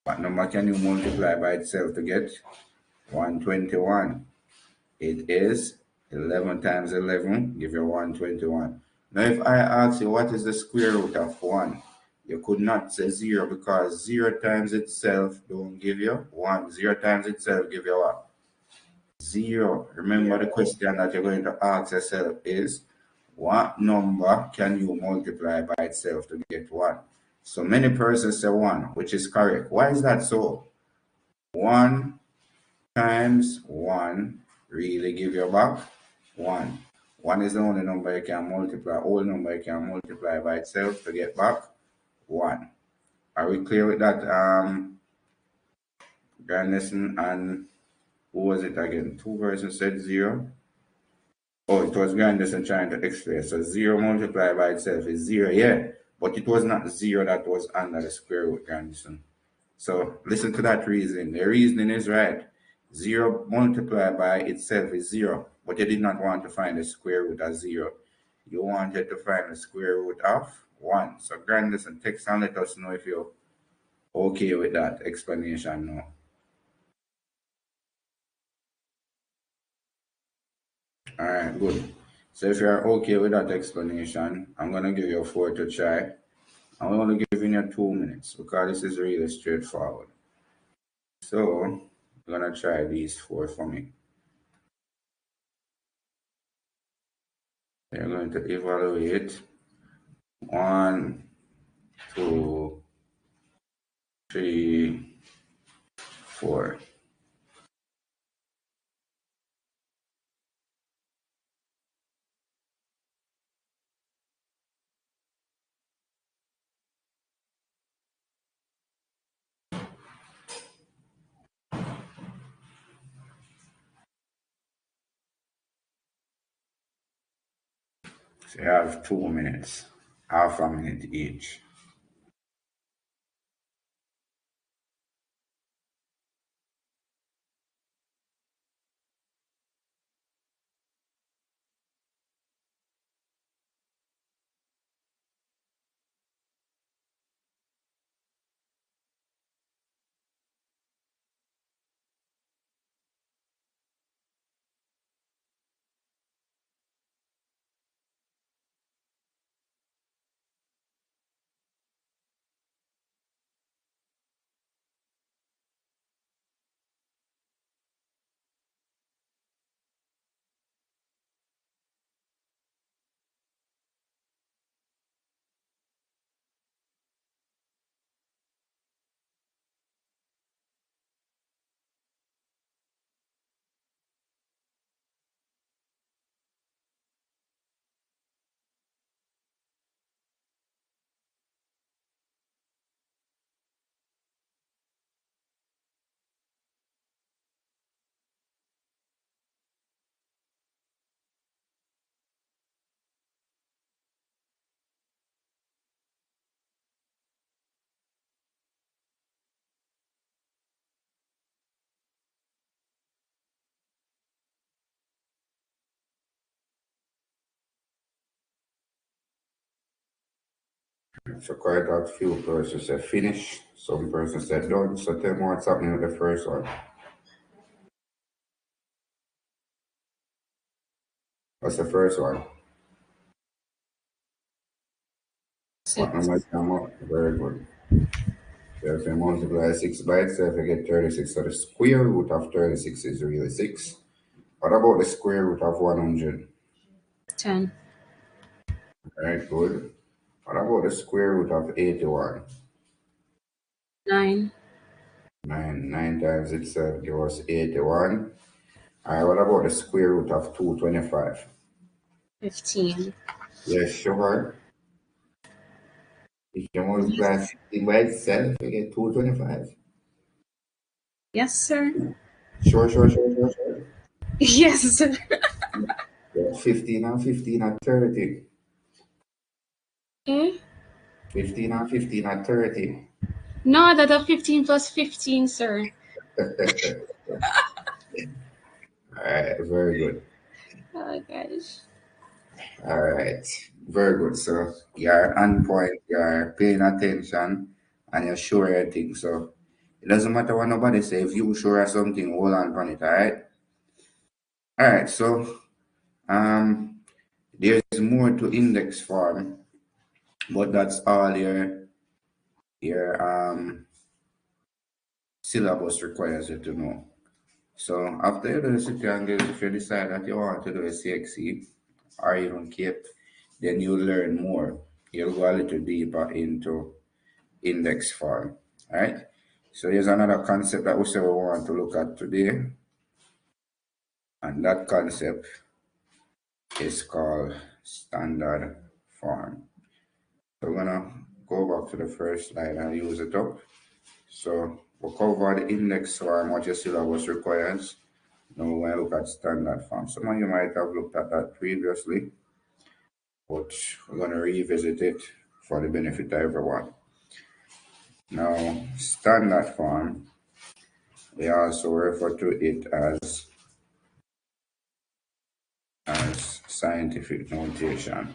What number can you multiply by itself to get 121? It is 11 times 11 give you 121. Now if I ask you what is the square root of 1, you could not say 0 because 0 times itself don't give you 1. 0 times itself give you what? 0. Remember the question that you're going to ask yourself is, what number can you multiply by itself to get 1? So many persons say 1, which is correct. Why is that so? 1 times 1 really give you back 1. 1 is the only number you can multiply, whole number you can multiply by itself to get back 1. Are we clear with that, Grandison? And who was it again? 2 persons said 0. Oh, it was Grandison trying to explain. So 0 multiplied by itself is 0, yeah. But it was not 0 that was under the square root, Grandison. So listen to that reasoning. The reasoning is right. 0 multiplied by itself is 0. But you did not want to find the square root of 0. You wanted to find the square root of 1. So Grandison, text and let us know if you're okay with that explanation now. All right, good. So if you're okay with that explanation, I'm going to give you 4 to try. I'm only giving you 2 minutes because this is really straightforward. So I'm going to try these 4 for me. You're going to evaluate 1, 2, 3, 4. So you have 2 minutes, half a minute each. So quite a few persons said finish, some persons said done. So tell me what's happening with the first one. What's the first one? What Six. number come up? Very good. So if you multiply 6 by itself, you get 36. So the square root of 36 is really 6. What about the square root of 100? 10. Right, good. What about the square root of 81? 9. 9. 9 times itself gives us 81. Alright, what about the square root of 225? 15. Yes, sure. If you multiply Yes. 15 by itself, you get 225. Yes, sir. Sure. Yes, sir. Yeah, 15 and 15 are 30. Okay. 15 and 15 are 30. No, that are 15 plus 15, sir. Alright, very good. Oh, gosh. Alright, very good. So you're on point, you're paying attention, and you're sure of your thing. So it doesn't matter what nobody say. If you sure of something, hold on it, alright? Alright, so there's more to index form, but that's all your syllabus requires you to know. So after you do the city angles, if you decide that you want to do a CXC or even CAPE, then you'll learn more. You'll go a little deeper into index form. All right. So here's another concept that we say we want to look at today. And that concept is called standard form. So we're gonna go back to the first slide and use it up. So we'll cover the index form, what your syllabus requires. Now we're going to look at standard form. Some of you might have looked at that previously, but we're going to revisit it for the benefit of everyone. Now, standard form, we also refer to it as scientific notation.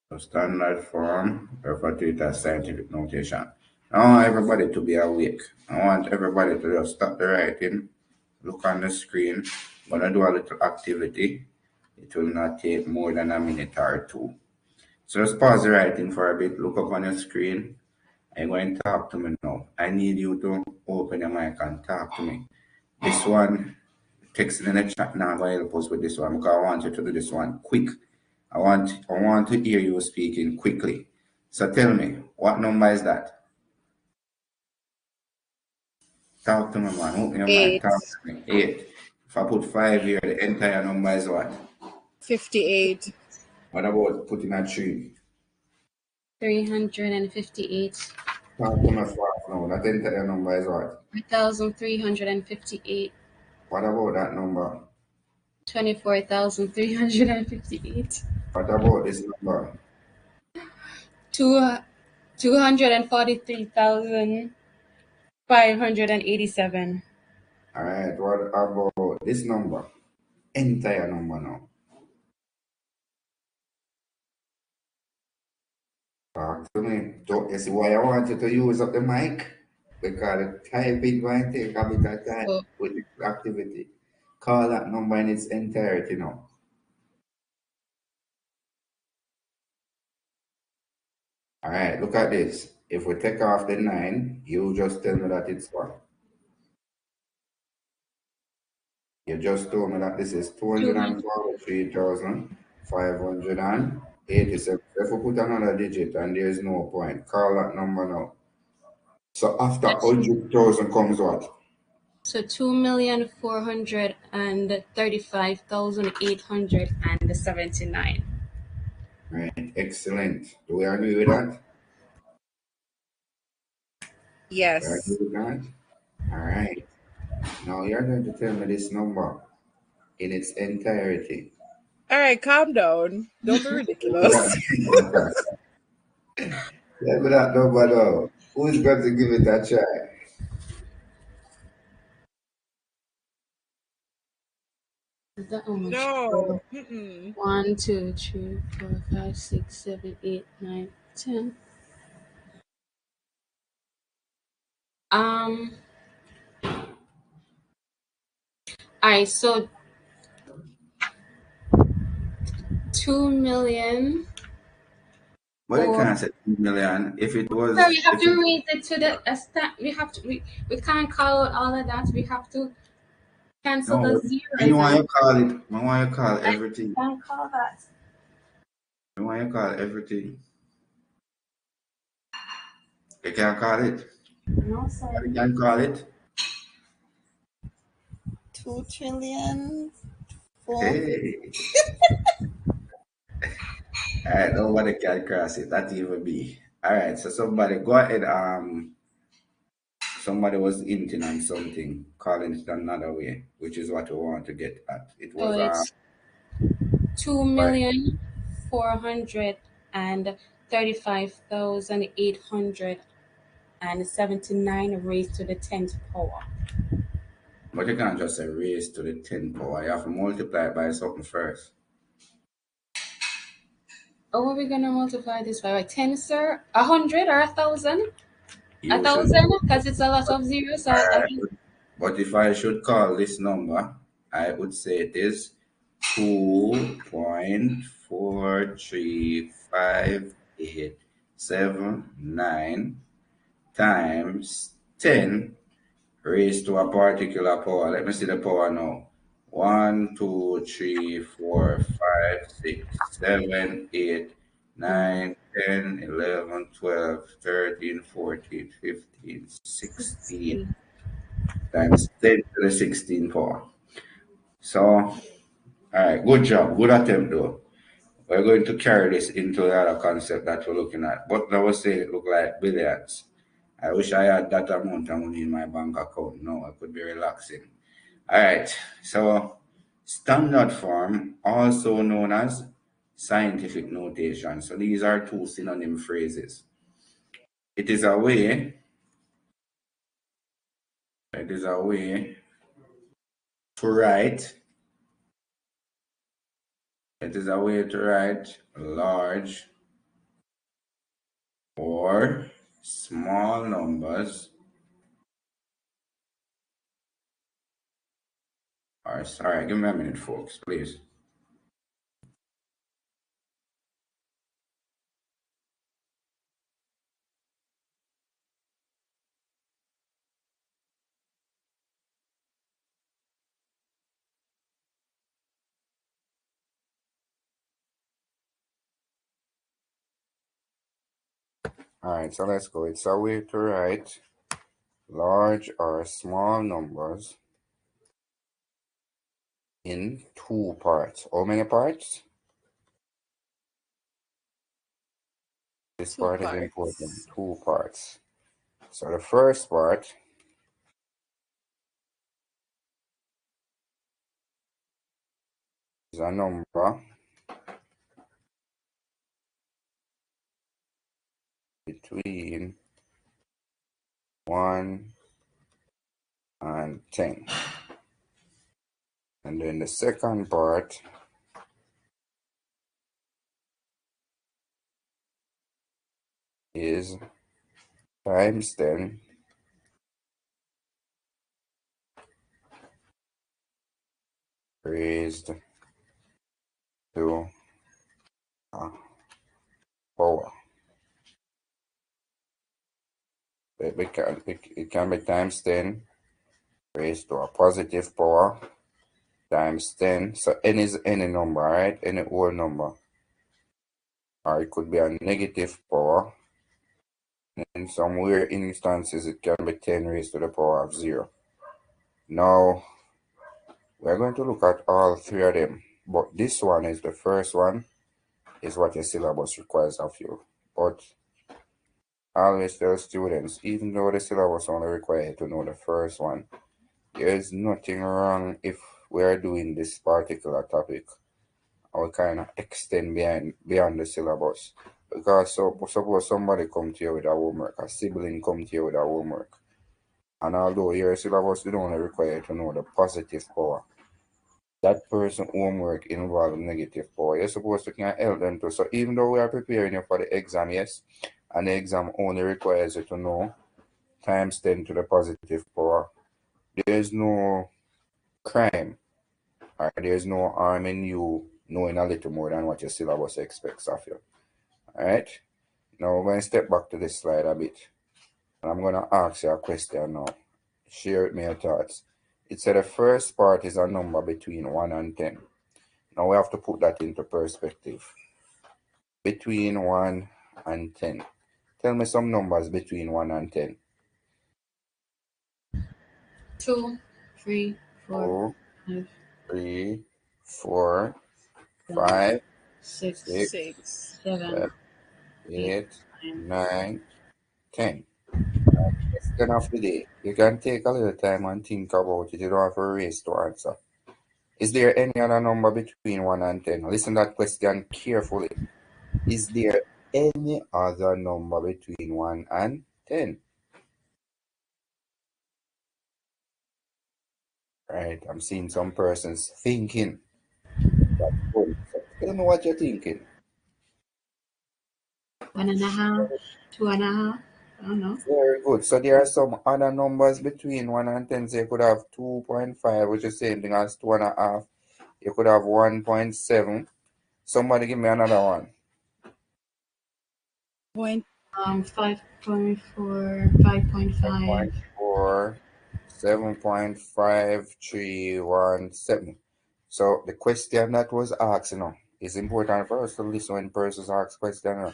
So standard form, refer to it as scientific notation. I want everybody to be awake. I want everybody to just stop the writing, look on the screen. I'm going to do a little activity. It will not take more than a minute or two. So just pause the writing for a bit, look up on your screen. I'm going to talk to me now. I need you to open your mic and talk to me. This one, texting in the chat now, I'm going to help us with this one because I want you to do this one quick. I want to hear you speaking quickly. So tell me, what number is that? Talk to me, man. Open your mic. 8, Talk to me. 8. If I put 5 here, the entire number is what? 58, What about putting a 3? 358. Talk to me fast now. That entire number is what? 1,358. What about that number? 24,358. What about this number? 243,587. Alright, what about this number? Entire number now. Talk to me. Don't you see why I want you to use up the mic? Because the typing going to take a bit of time So, with the activity. Call that number in its entirety now. Alright, look at this. If we take off the 9, you just tell me that it's what? You just told me that this is 200. 243,587. If we put another digit and there is no point, call that number now. So after 100,000 comes what? So 2,435,879. Right, excellent. Do we agree with that? We agree yes. with that? All right. Now you're going to tell me this number in its entirety. All right, calm down. Don't be Tell me that ridiculous. number. Tell me that number now. Who's got to give it a try? Is that how much? No. Mm-mm. 1, 2, 3, 4, 5, 6, 7, 8, 9, 10. Alright, so 2 million But you or can't say 2 million. If it so was, we have if to it, raise it to the we have to we can't call out all of that. We have to cancel the no, when you zeros want and you call it, when want you call I everything, can't call that. when want you call everything, you can't call it. No sir. You can call it. 2 trillion four. Hey, all right, nobody can cross it. Not even me. All right, so somebody go ahead. Somebody was hinting on something, calling it another way, which is what we want to get at. It So was it's two right. million 435,879 raised to the 10th power. But you can't just say raise to the 10 power. You have to multiply it by something first. Oh, are we gonna multiply this by like 10, sir? 100 or 1,000? A You should. thousand? Because it's a lot of zeros. So I Alright, can. but if I should call this number, I would say it is 2.435879 times 10 raised to a particular power. Let me see the power now. 1, 2, 3, 4, 5, 6, 7, 8, Mm, 9, 10, 11, 12, 13, 14, 15, 16 16. times 10 to the 16 power. So, all right, good job, good attempt though. We're going to carry this into the other concept that we're looking at. But I was saying it look like billions. I wish I had that amount of money in my bank account. No, I could be relaxing. All right, so standard form, also known as scientific notation. So these are two synonym phrases. It is a way, it is a way to write, it is a way to write large or small numbers, or sorry, give me a minute, folks, please. All right, so let's go. It's a way to write large or small numbers in two parts. How many parts? This Two part is important. parts. Two parts. So the first part is a number between 1 and 10. And then the second part is times 10 raised to a power. It can be times 10 raised to a positive power times 10. So n is any number, right? Any whole number. Or it could be a negative power. In some rare instances, it can be 10 raised to the power of 0. Now, we're going to look at all three of them. But this one is the first one, is what your syllabus requires of you. But I always tell students, even though the syllabus only requires you to know the first one, there is nothing wrong if we're doing this particular topic or kind of extend beyond the syllabus. Because suppose somebody come to you with a homework, a sibling come to you with a homework, and although your syllabus will only require to know the positive power, that person homework involve negative power. You're supposed to can help them too. So even though we are preparing you for the exam, yes, and the exam only requires you to know times 10 to the positive power, there is no crime or there is no harm in you knowing a little more than what your syllabus expects of you. Alright? Now we're going to step back to this slide a bit. And I'm going to ask you a question now. Share with me your thoughts. It said the first part is a number between 1 and 10. Now we have to put that into perspective. Between 1 and 10. Tell me some numbers between 1 and 10. 2, 3, 4, 2, 5, 3, 4, 5, 5, 6, 6, 6. 7, 7, 8, 8, 9. 9, 10. Question of the day. You can take a little time and think about it. You don't have to race to answer. Is there any other number between 1 and 10? Listen to that question carefully. Is there any other number between 1 and 10? Right, I'm seeing some persons thinking. That's good. So tell me what you're thinking. 1.5, 2.5. I don't know. Very good. So there are some other numbers between 1 and 10. So you could have 2.5, which is the same thing as 2.5. You could have 1.7. Somebody give me another one. Point. 5.4, 5.5. 5.4, 7.5317. So the question that was asked, is important for us to listen when persons ask question.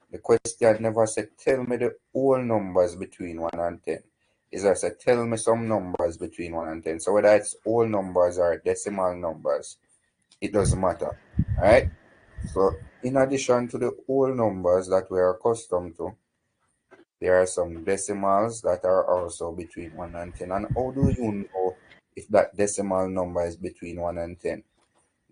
The question never said, tell me the whole numbers between 1 and 10. It just said, tell me some numbers between 1 and 10. So whether it's whole numbers or decimal numbers, it doesn't matter. Alright? So in addition to the whole numbers that we are accustomed to, there are some decimals that are also between 1 and 10. And how do you know if that decimal number is between 1 and 10?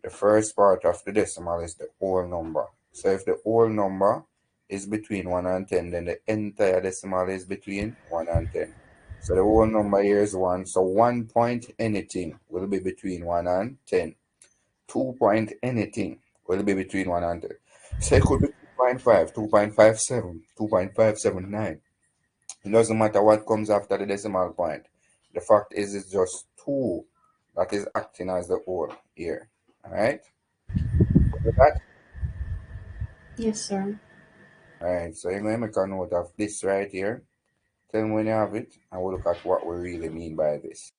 The first part of the decimal is the whole number. So if the whole number is between 1 and 10, then the entire decimal is between 1 and 10. So the whole number here is 1. So 1 point anything will be between 1 and 10. 2 point anything will be between 1 and 10. So it could be 2.5, 2.57, 2.579. It doesn't matter what comes after the decimal point. The fact is, it's just 2 that is acting as the whole here. Alright? With that? Yes, sir. Alright, so you're going to make a note of this right here. Tell me when you have it, and we'll look at what we really mean by this.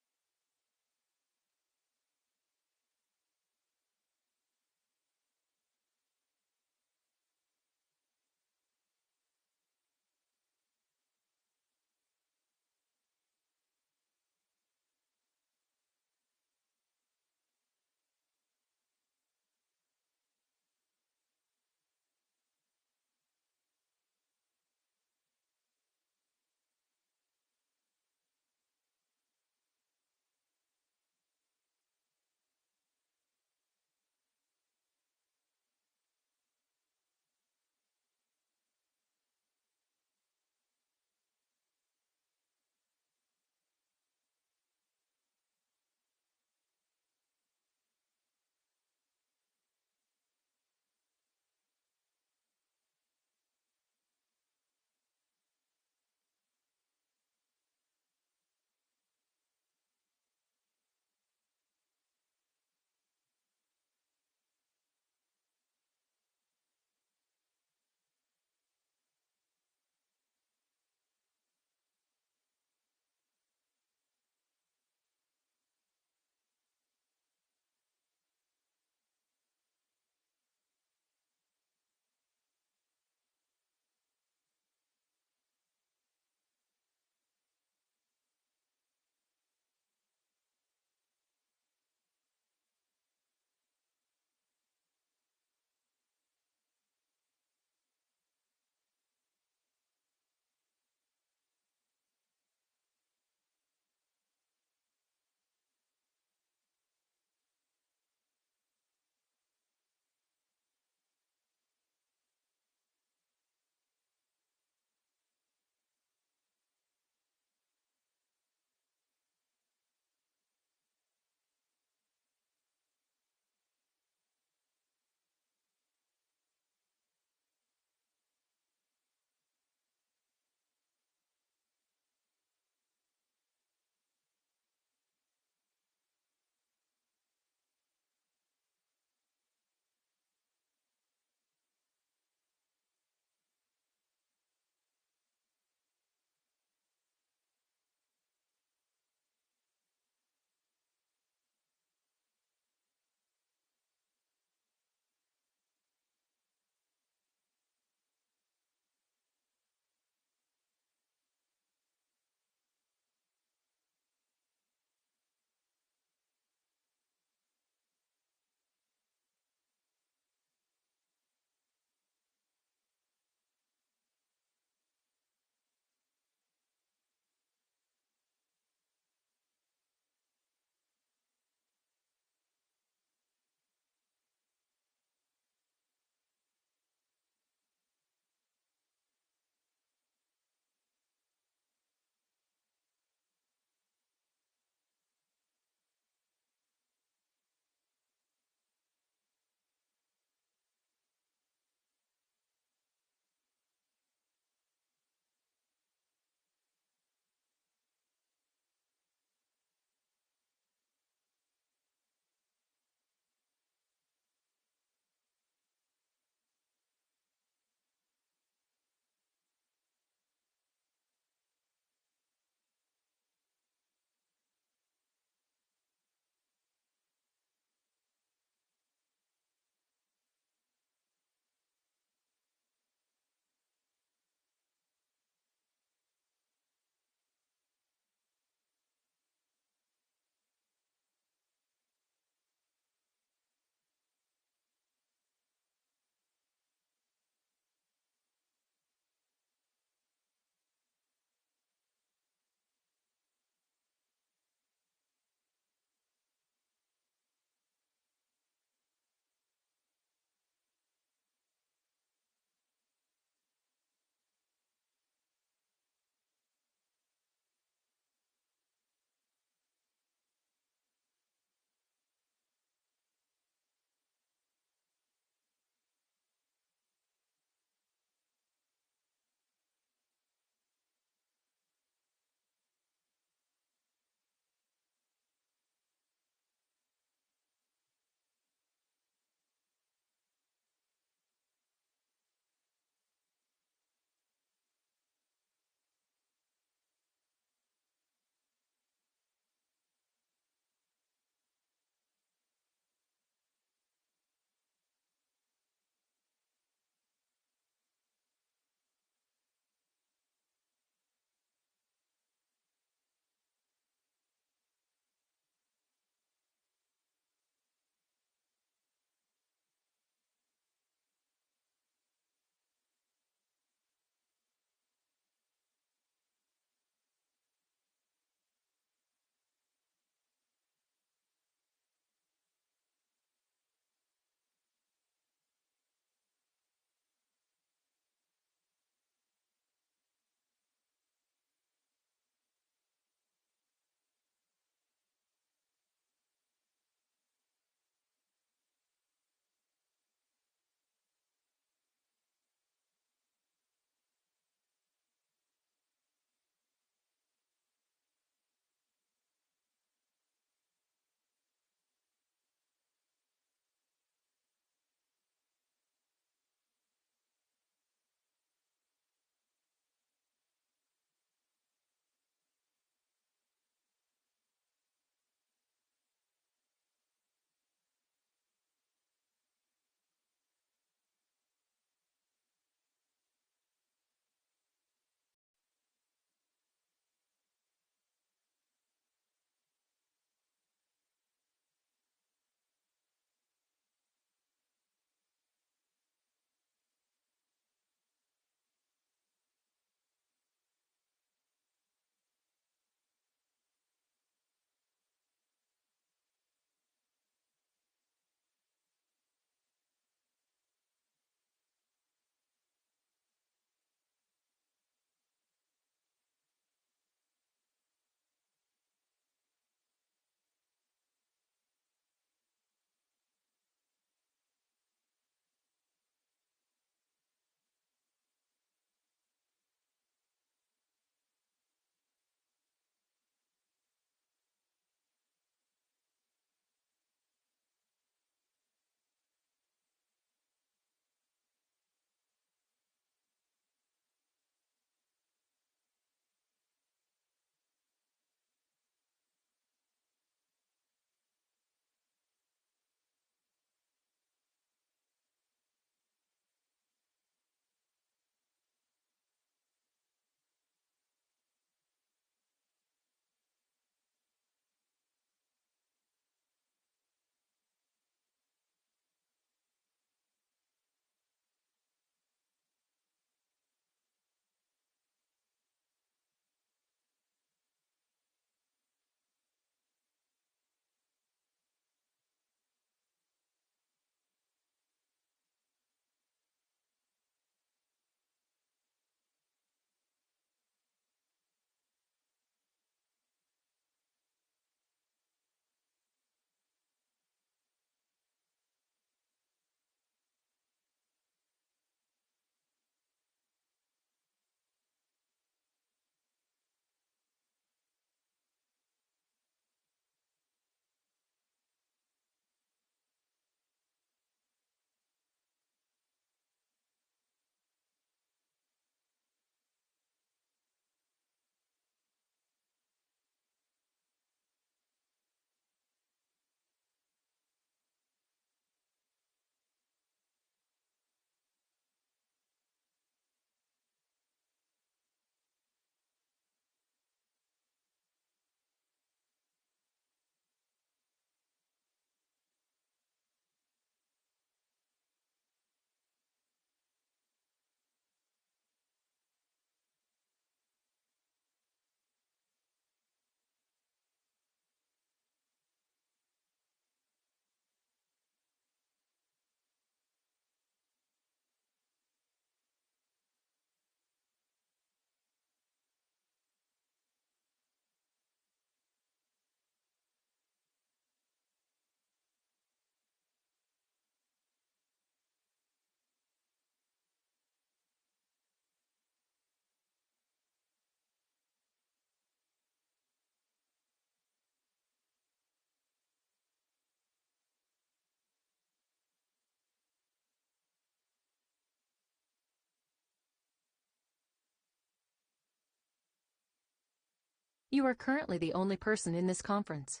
You are currently the only person in this conference.